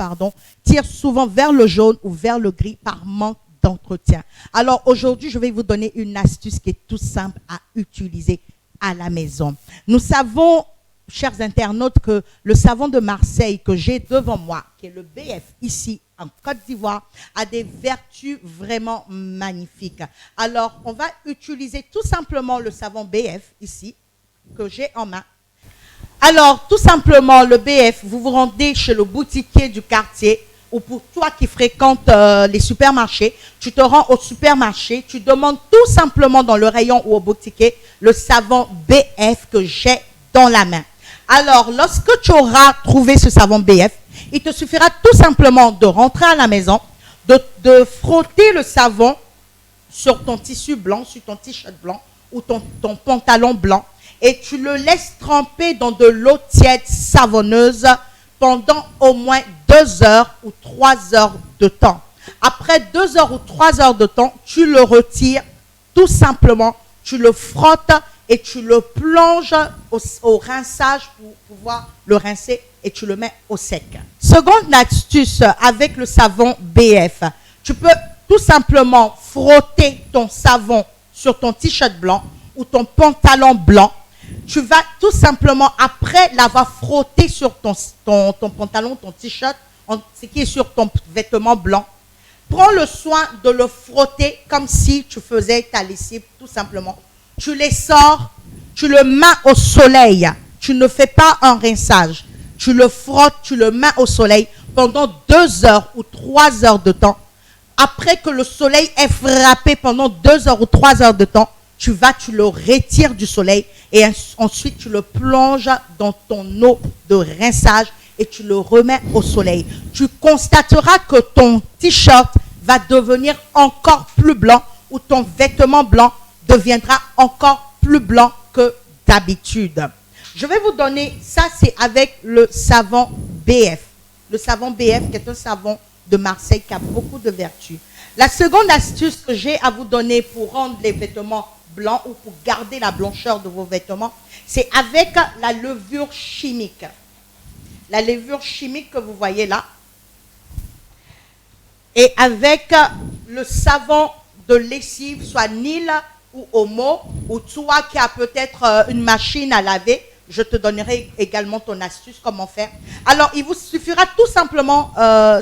tirent souvent vers le jaune ou vers le gris par manque d'entretien. Alors aujourd'hui, je vais vous donner une astuce qui est tout simple à utiliser à la maison. Nous savons, chers internautes, que le savon de Marseille que j'ai devant moi, qui est le BF ici en Côte d'Ivoire, a des vertus vraiment magnifiques. Alors, on va utiliser tout simplement le savon BF ici, que j'ai en main. Alors, tout simplement, le BF, vous vous rendez chez le boutiquier du quartier, ou pour toi qui fréquentes les supermarchés, tu te rends au supermarché, tu demandes tout simplement dans le rayon ou au boutiquier le savon BF que j'ai dans la main. Alors, lorsque tu auras trouvé ce savon BF, il te suffira tout simplement de rentrer à la maison, de frotter le savon sur ton tissu blanc, sur ton t-shirt blanc ou ton pantalon blanc et tu le laisses tremper dans de l'eau tiède savonneuse pendant au moins 2 heures ou 3 heures de temps. Après 2 heures ou 3 heures de temps, tu le retires tout simplement, tu le frottes et tu le plonges au rinçage pour pouvoir le rincer et tu le mets au sec. Seconde astuce avec le savon BF, tu peux tout simplement frotter ton savon sur ton t-shirt blanc ou ton pantalon blanc. Tu vas tout simplement, après l'avoir frotté sur ton pantalon, ton t-shirt, ce qui est sur ton vêtement blanc, prends le soin de le frotter comme si tu faisais ta lessive tout simplement. Tu les sors, tu le mets au soleil. Tu ne fais pas un rinçage. Tu le frottes, tu le mets au soleil pendant 2 heures ou 3 heures de temps. Après que le soleil ait frappé pendant 2 heures ou 3 heures de temps, tu le retires du soleil et ensuite tu le plonges dans ton eau de rinçage et tu le remets au soleil. Tu constateras que ton t-shirt va devenir encore plus blanc ou ton vêtement blanc deviendra encore plus blanc que d'habitude. Je vais vous donner, ça c'est avec le savon BF. Le savon BF qui est un savon de Marseille qui a beaucoup de vertus. La seconde astuce que j'ai à vous donner pour rendre les vêtements blancs ou pour garder la blancheur de vos vêtements, c'est avec la levure chimique. La levure chimique que vous voyez là. Et avec le savon de lessive, soit Nil ou Omo, ou toi qui as peut-être une machine à laver, je te donnerai également ton astuce, comment faire. Alors, il vous suffira tout simplement,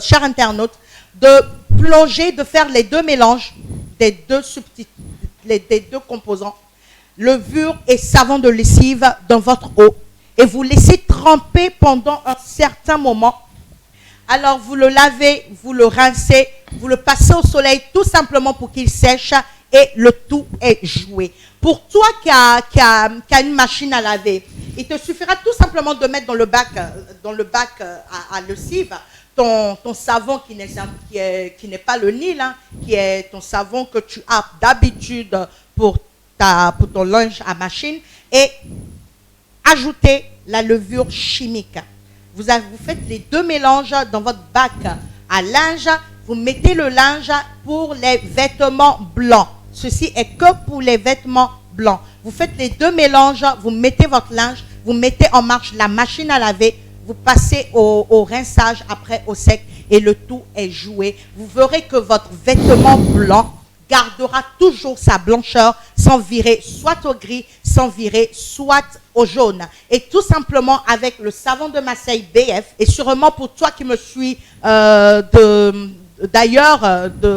chers internautes, de plonger, de faire les deux mélanges des deux composants, levure et savon de lessive dans votre eau. Et vous laissez tremper pendant un certain moment. Alors, vous le lavez, vous le rincez, vous le passez au soleil tout simplement pour qu'il sèche et le tout est joué. Pour toi qui a une machine à laver, il te suffira tout simplement de mettre dans le bac à lessive ton savon qui n'est pas le Nil, hein, qui est ton savon que tu as d'habitude pour ton linge à machine et ajoutez la levure chimique. Vous faites les deux mélanges dans votre bac à linge. Vous mettez le linge pour les vêtements blancs. Ceci est que pour les vêtements blancs. Vous faites les deux mélanges, vous mettez votre linge, vous mettez en marche la machine à laver, vous passez au rinçage, après au sec et le tout est joué. Vous verrez que votre vêtement blanc gardera toujours sa blancheur sans virer soit au gris, sans virer soit au jaune. Et tout simplement avec le savon de Marseille BF, et sûrement pour toi qui me suis d'ailleurs,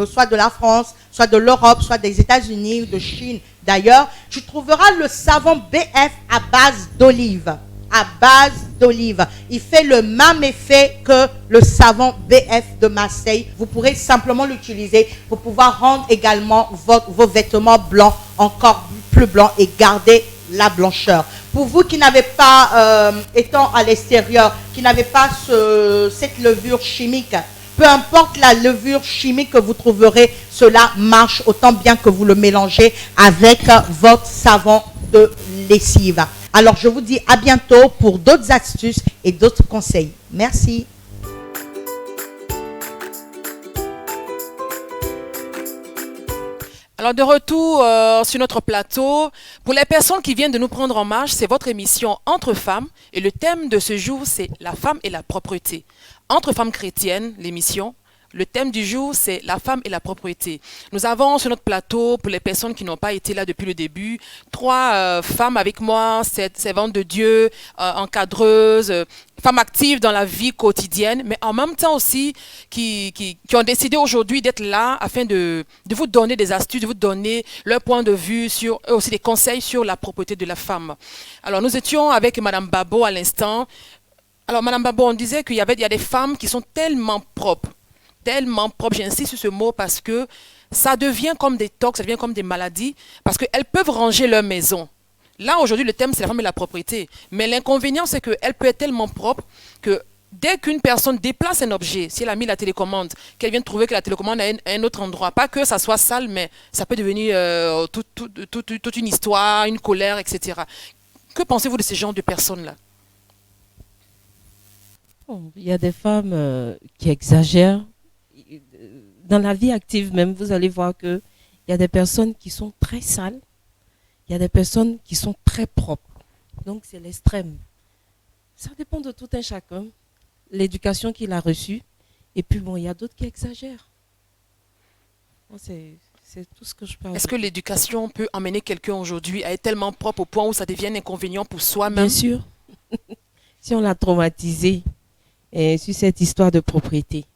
soit de la France, soit de l'Europe, soit des États-Unis ou de Chine d'ailleurs, tu trouveras le savon BF à base d'olive. à base d'olive. Il fait le même effet que le savon BF de Marseille. Vous pourrez simplement l'utiliser pour pouvoir rendre également vos vêtements blancs encore plus blancs et garder la blancheur. Pour vous qui n'avez pas, étant à l'extérieur, qui n'avez pas cette levure chimique, peu importe la levure chimique que vous trouverez, cela marche autant bien que vous le mélangez avec votre savon de lessive. Alors, je vous dis à bientôt pour d'autres astuces et d'autres conseils. Merci. Alors de retour sur notre plateau, pour les personnes qui viennent de nous prendre en marche, c'est votre émission Entre femmes et le thème de ce jour c'est la femme et la propreté. Entre femmes chrétiennes, l'émission, le thème du jour c'est la femme et la propreté. Nous avons sur notre plateau, pour les personnes qui n'ont pas été là depuis le début, 3 femmes avec moi, servantes de Dieu, encadreuses, femmes actives dans la vie quotidienne, mais en même temps aussi qui ont décidé aujourd'hui d'être là afin de vous donner des astuces, de vous donner leur point de vue sur, aussi des conseils sur la propreté de la femme. Alors nous étions avec Madame Babo à l'instant. Alors Madame Babo, on disait qu'il y a des femmes qui sont tellement propres, j'insiste sur ce mot parce que ça devient comme des tocs, ça devient comme des maladies, parce qu'elles peuvent ranger leur maison. Là, aujourd'hui, le thème, c'est la femme et la propriété. Mais l'inconvénient, c'est qu'elle peut être tellement propre que dès qu'une personne déplace un objet, si elle a mis la télécommande, qu'elle vient de trouver que la télécommande est à un autre endroit, pas que ça soit sale, mais ça peut devenir toute une histoire, une colère, etc. Que pensez-vous de ces genres de personnes-là? Bon, il y a des femmes qui exagèrent. Dans la vie active même, vous allez voir qu'il y a des personnes qui sont très sales. Il y a des personnes qui sont très propres. Donc, c'est l'extrême. Ça dépend de tout un chacun, l'éducation qu'il a reçue. Et puis, bon, il y a d'autres qui exagèrent. Bon, c'est tout ce que je parle. Est-ce que l'éducation peut amener quelqu'un aujourd'hui à être tellement propre au point où ça devient un inconvénient pour soi-même? Bien sûr. Si on l'a traumatisé sur cette histoire de propriété.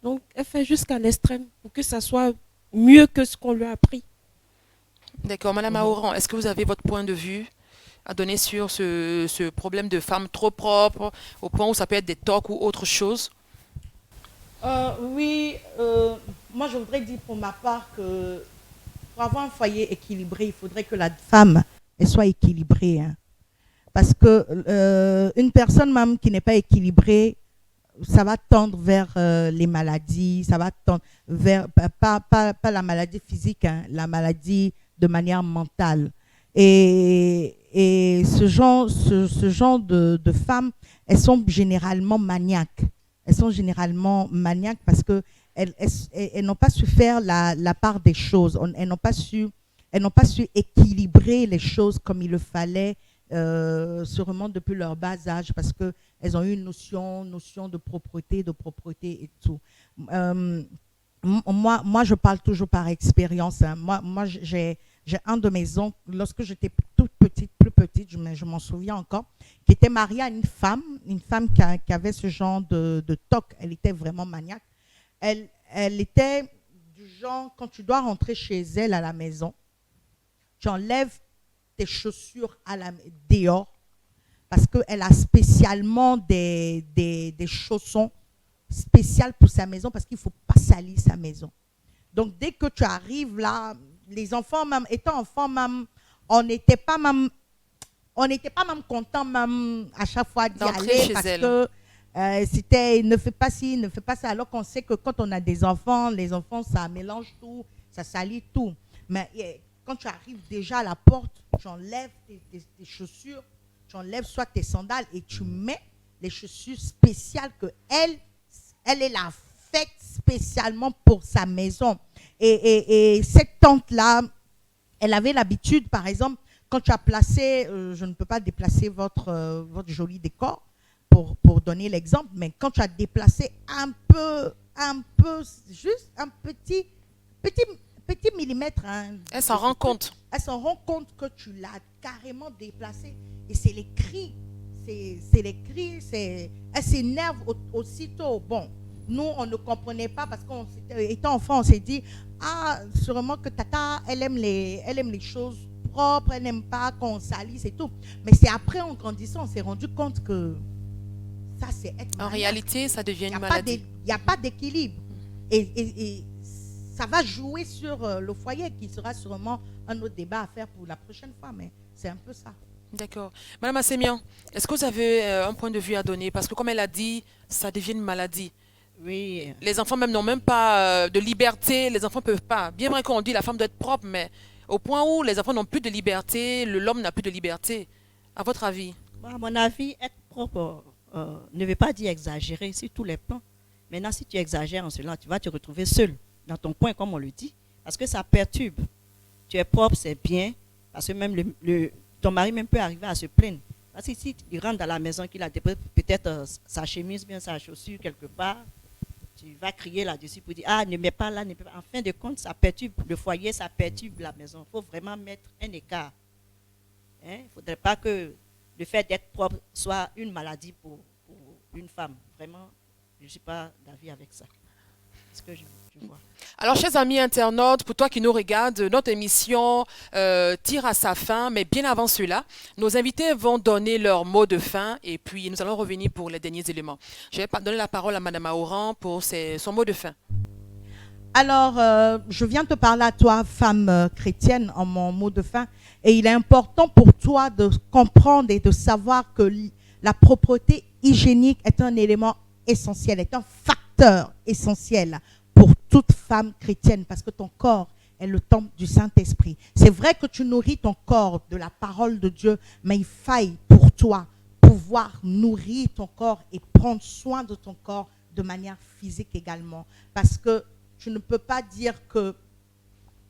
Donc, elle fait jusqu'à l'extrême pour que ça soit mieux que ce qu'on lui a appris. D'accord. Madame Aoran, est-ce que vous avez votre point de vue à donner sur ce problème de femmes trop propres, au point où ça peut être des tocs ou autre chose? Oui, moi je voudrais dire pour ma part que pour avoir un foyer équilibré, il faudrait que la femme elle soit équilibrée. Hein. Parce que une personne même qui n'est pas équilibrée, ça va tendre vers les maladies, ça va tendre vers, pas la maladie physique, hein, la maladie de manière mentale. Et ce genre de femmes, elles sont généralement maniaques. Elles sont généralement maniaques parce qu'elles n'ont pas su faire la part des choses. Elles n'ont pas su équilibrer les choses comme il le fallait, sûrement depuis leur bas âge, parce qu'elles ont eu une notion de propreté et tout. Moi, je parle toujours par expérience. Hein. Moi, j'ai un de mes oncles, lorsque j'étais plus petite, je m'en souviens encore, qui était mariée à une femme qui avait ce genre de toc. Elle était vraiment maniaque. Elle était du genre, quand tu dois rentrer chez elle à la maison, tu enlèves tes chaussures dehors, parce qu'elle a spécialement des chaussons spéciaux pour sa maison, parce qu'il ne faut pas salir sa maison. Donc, dès que tu arrives là, les enfants, même étant enfants, même, on n'était pas même content même à chaque fois d'y aller parce que c'était ne fais pas ci, ne fais pas ça. Alors qu'on sait que quand on a des enfants, les enfants, ça mélange tout, ça salit tout. Mais quand tu arrives déjà à la porte, tu enlèves tes chaussures, tu enlèves soit tes sandales et tu mets les chaussures spéciales que elle est la fête spécialement pour sa maison. Et cette tante-là, elle avait l'habitude, par exemple, quand tu as placé, je ne peux pas déplacer votre joli décor pour donner l'exemple, mais quand tu as déplacé un peu, juste un petit millimètre. Hein, elle s'en rend compte. Elle s'en rend compte que tu l'as carrément déplacé. Et c'est les cris. Elle s'énerve aussitôt. Bon, nous, on ne comprenait pas parce qu'étant enfant, on s'est dit, sûrement que Tata, elle aime les choses propre, elle n'aime pas qu'on salisse et tout. Mais c'est après, en grandissant, on s'est rendu compte que ça, c'est être En malade. réalité, ça devient une maladie. Il n'y a pas d'équilibre. Et ça va jouer sur le foyer, qui sera sûrement un autre débat à faire pour la prochaine fois. Mais c'est un peu ça. D'accord. Madame Assemian, est-ce que vous avez un point de vue à donner? Parce que comme elle a dit, ça devient une maladie. Oui, Les enfants même n'ont même pas de liberté, les enfants ne peuvent pas. Bien vrai qu'on dit la femme doit être propre, mais au point où les enfants n'ont plus de liberté, l'homme n'a plus de liberté. À votre avis? bon, à mon avis, être propre ne veut pas dire exagérer sur tous les plans. Maintenant, si tu exagères en cela, tu vas te retrouver seul dans ton coin, comme on le dit, parce que ça perturbe. Tu es propre, c'est bien, parce que même ton mari même peut arriver à se plaindre. Parce que si il rentre dans la maison, qu'il a déposé peut-être sa chemise, bien sa chaussure quelque part, tu vas crier là-dessus pour dire, ah, ne mets pas là, ne mets pas. En fin de compte, ça perturbe le foyer, ça perturbe la maison. Il faut vraiment mettre un écart. Il ne faudrait pas que le fait d'être propre soit une maladie pour une femme. Vraiment, je ne suis pas d'avis avec ça. C'est ce que je vois. Alors, chers amis internautes, pour toi qui nous regardes, notre émission tire à sa fin, mais bien avant cela, nos invités vont donner leur mot de fin et puis nous allons revenir pour les derniers éléments. Je vais donner la parole à Madame Aoran pour son mot de fin. Alors, je viens te parler à toi, femme chrétienne, en mon mot de fin. Et il est important pour toi de comprendre et de savoir que la propreté hygiénique est un élément essentiel, est un facteur essentiel pour toute femme chrétienne, parce que ton corps est le temple du Saint-Esprit. C'est vrai que tu nourris ton corps de la parole de Dieu, mais il faille pour toi pouvoir nourrir ton corps et prendre soin de ton corps de manière physique également. Parce que tu ne peux pas dire que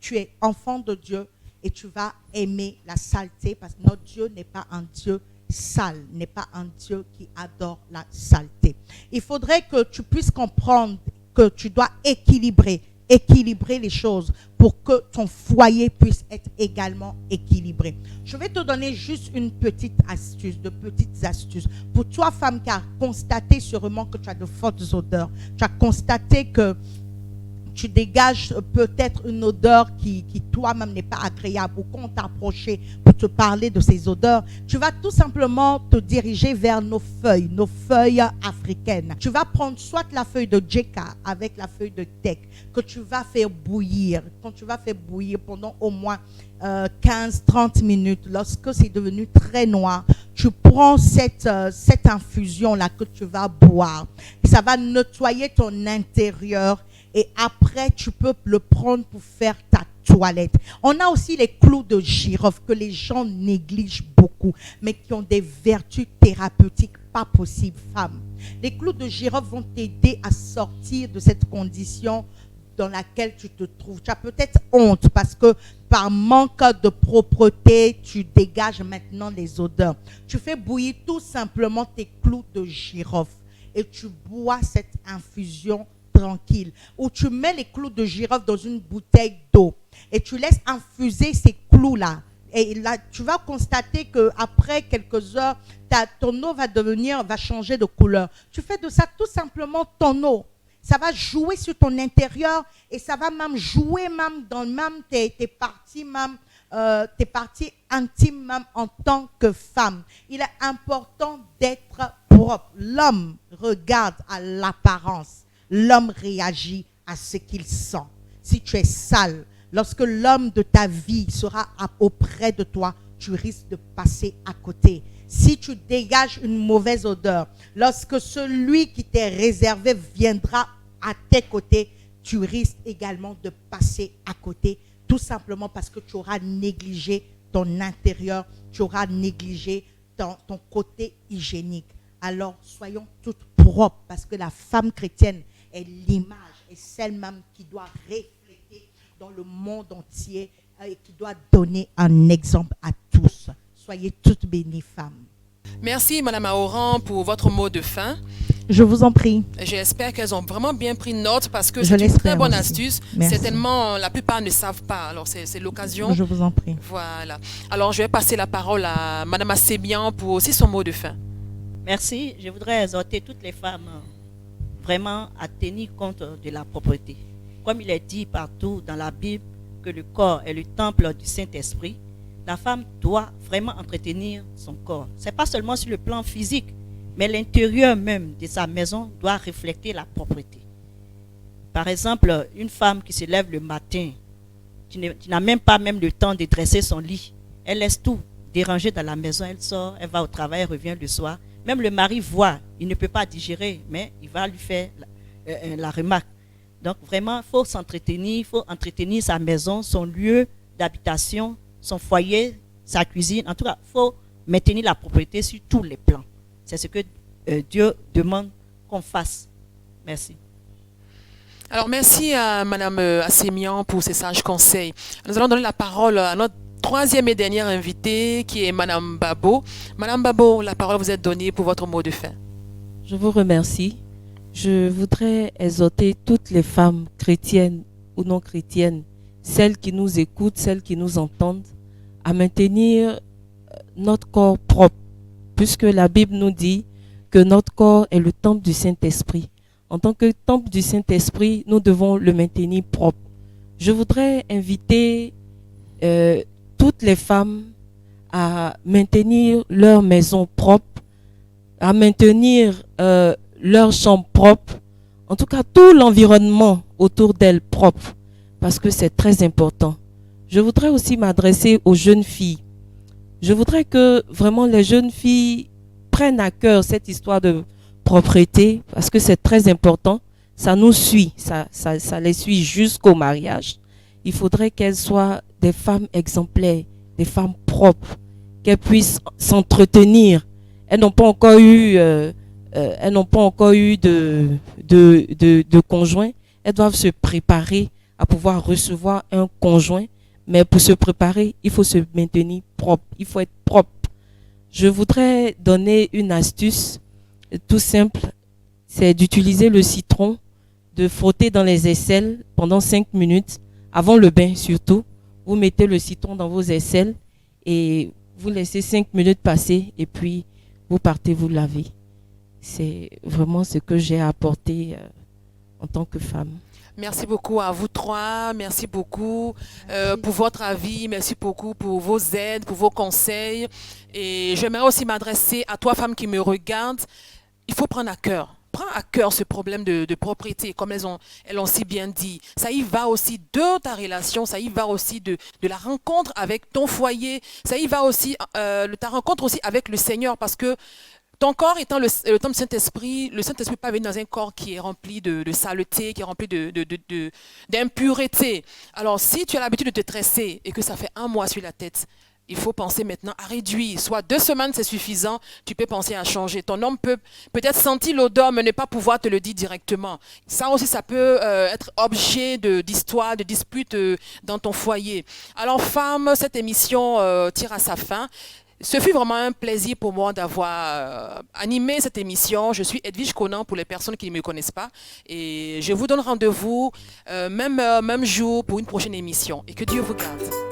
tu es enfant de Dieu et tu vas aimer la saleté, parce que notre Dieu n'est pas un Dieu sale, n'est pas un Dieu qui adore la saleté. Il faudrait que tu puisses comprendre que tu dois équilibrer les choses pour que ton foyer puisse être également équilibré. Je vais te donner juste une petite astuce, de petites astuces. Pour toi, femme qui a constaté sûrement que tu as de fortes odeurs, tu as constaté que tu dégages peut-être une odeur qui toi-même n'est pas agréable, ou qu'on t'a approché pour te parler de ces odeurs, tu vas tout simplement te diriger vers nos feuilles africaines. Tu vas prendre soit la feuille de djeka avec la feuille de teck que tu vas faire bouillir. Quand tu vas faire bouillir pendant au moins 15-30 minutes, lorsque c'est devenu très noir, tu prends cette infusion-là que tu vas boire. Ça va nettoyer ton intérieur. Et après, tu peux le prendre pour faire ta toilette. On a aussi les clous de girofle que les gens négligent beaucoup, mais qui ont des vertus thérapeutiques pas possibles, femme. Les clous de girofle vont t'aider à sortir de cette condition dans laquelle tu te trouves. Tu as peut-être honte parce que par manque de propreté, tu dégages maintenant les odeurs. Tu fais bouillir tout simplement tes clous de girofle et tu bois cette infusion tranquille, où tu mets les clous de girofle dans une bouteille d'eau et tu laisses infuser ces clous-là. Et là, tu vas constater qu'après quelques heures, ton eau va changer de couleur. Tu fais de ça tout simplement ton eau. Ça va jouer sur ton intérieur et ça va même jouer même dans tes parties intimes même en tant que femme. Il est important d'être propre. L'homme regarde à l'apparence. L'homme réagit à ce qu'il sent. Si tu es sale, lorsque l'homme de ta vie sera auprès de toi, tu risques de passer à côté. Si tu dégages une mauvaise odeur, lorsque celui qui t'est réservé viendra à tes côtés, tu risques également de passer à côté, tout simplement parce que tu auras négligé ton intérieur, tu auras négligé ton côté hygiénique. Alors, soyons toutes propres, parce que la femme chrétienne est l'image et celle même qui doit refléter dans le monde entier et qui doit donner un exemple à tous. Soyez toutes bénies, femmes. Merci, Madame Aoran, pour votre mot de fin. Je vous en prie. J'espère qu'elles ont vraiment bien pris note parce que Je c'est une très l'espère bonne aussi. astuce. Merci. Certainement, la plupart ne savent pas. Alors, c'est l'occasion. Je vous en prie. Voilà. Alors, je vais passer la parole à Madame Assemian pour aussi son mot de fin. Merci. Je voudrais exhorter toutes les femmes vraiment à tenir compte de la propreté. Comme il est dit partout dans la Bible que le corps est le temple du Saint-Esprit, la femme doit vraiment entretenir son corps. Ce n'est pas seulement sur le plan physique, mais l'intérieur même de sa maison doit refléter la propreté. Par exemple, une femme qui se lève le matin, qui n'a même pas même le temps de dresser son lit, elle laisse tout déranger dans la maison, elle sort, elle va au travail, elle revient le soir. Même le mari voit, il ne peut pas digérer, mais il va lui faire la remarque. Donc vraiment, il faut s'entretenir, il faut entretenir sa maison, son lieu d'habitation, son foyer, sa cuisine. En tout cas, il faut maintenir la propriété sur tous les plans. C'est ce que Dieu demande qu'on fasse. Merci. Alors, merci à Madame Assémian pour ces sages conseils. Nous allons donner la parole à notre troisième et dernière invitée, qui est Madame Babo. Madame Babo, la parole vous est donnée pour votre mot de fin. Je vous remercie. Je voudrais exhorter toutes les femmes chrétiennes ou non chrétiennes, celles qui nous écoutent, celles qui nous entendent, à maintenir notre corps propre, puisque la Bible nous dit que notre corps est le temple du Saint-Esprit. En tant que temple du Saint-Esprit, nous devons le maintenir propre. Je voudrais inviter toutes les femmes à maintenir leur maison propre, à maintenir leur chambre propre, en tout cas tout l'environnement autour d'elles propre, parce que c'est très important. Je voudrais aussi m'adresser aux jeunes filles. Je voudrais que vraiment les jeunes filles prennent à cœur cette histoire de propreté, parce que c'est très important. Ça nous suit, ça les suit jusqu'au mariage. Il faudrait qu'elles soient des femmes exemplaires, des femmes propres, qu'elles puissent s'entretenir. Elles n'ont pas encore eu, de conjoint. Elles doivent se préparer à pouvoir recevoir un conjoint. Mais pour se préparer, il faut se maintenir propre. Il faut être propre. Je voudrais donner une astuce tout simple. C'est d'utiliser le citron, de frotter dans les aisselles pendant 5 minutes, avant le bain surtout. Vous mettez le citron dans vos aisselles et vous laissez 5 minutes passer et puis vous partez vous laver. C'est vraiment ce que j'ai apporté en tant que femme. Merci beaucoup à vous trois. Merci beaucoup pour votre avis. Merci beaucoup pour vos aides, pour vos conseils. Et j'aimerais aussi m'adresser à toi, femme qui me regarde. Il faut prendre à cœur. Prends à cœur ce problème de propriété, comme elles ont si bien dit. Ça y va aussi de ta relation, ça y va aussi de la rencontre avec ton foyer, ça y va aussi de ta rencontre aussi avec le Seigneur, parce que ton corps étant le temple du Saint-Esprit, le Saint-Esprit peut pas venir dans un corps qui est rempli de saleté, qui est rempli d'impureté. Alors, si tu as l'habitude de te tresser et que ça fait 1 mois sur la tête, il faut penser maintenant à réduire. Soit 2 semaines, c'est suffisant. Tu peux penser à changer. Ton homme peut peut-être sentir l'odeur, mais ne pas pouvoir te le dire directement. Ça aussi, ça peut être objet d'histoire, de dispute dans ton foyer. Alors, femme, cette émission tire à sa fin. Ce fut vraiment un plaisir pour moi d'avoir animé cette émission. Je suis Edwige Conan pour les personnes qui ne me connaissent pas. Et je vous donne rendez-vous même jour pour une prochaine émission. Et que Dieu vous garde.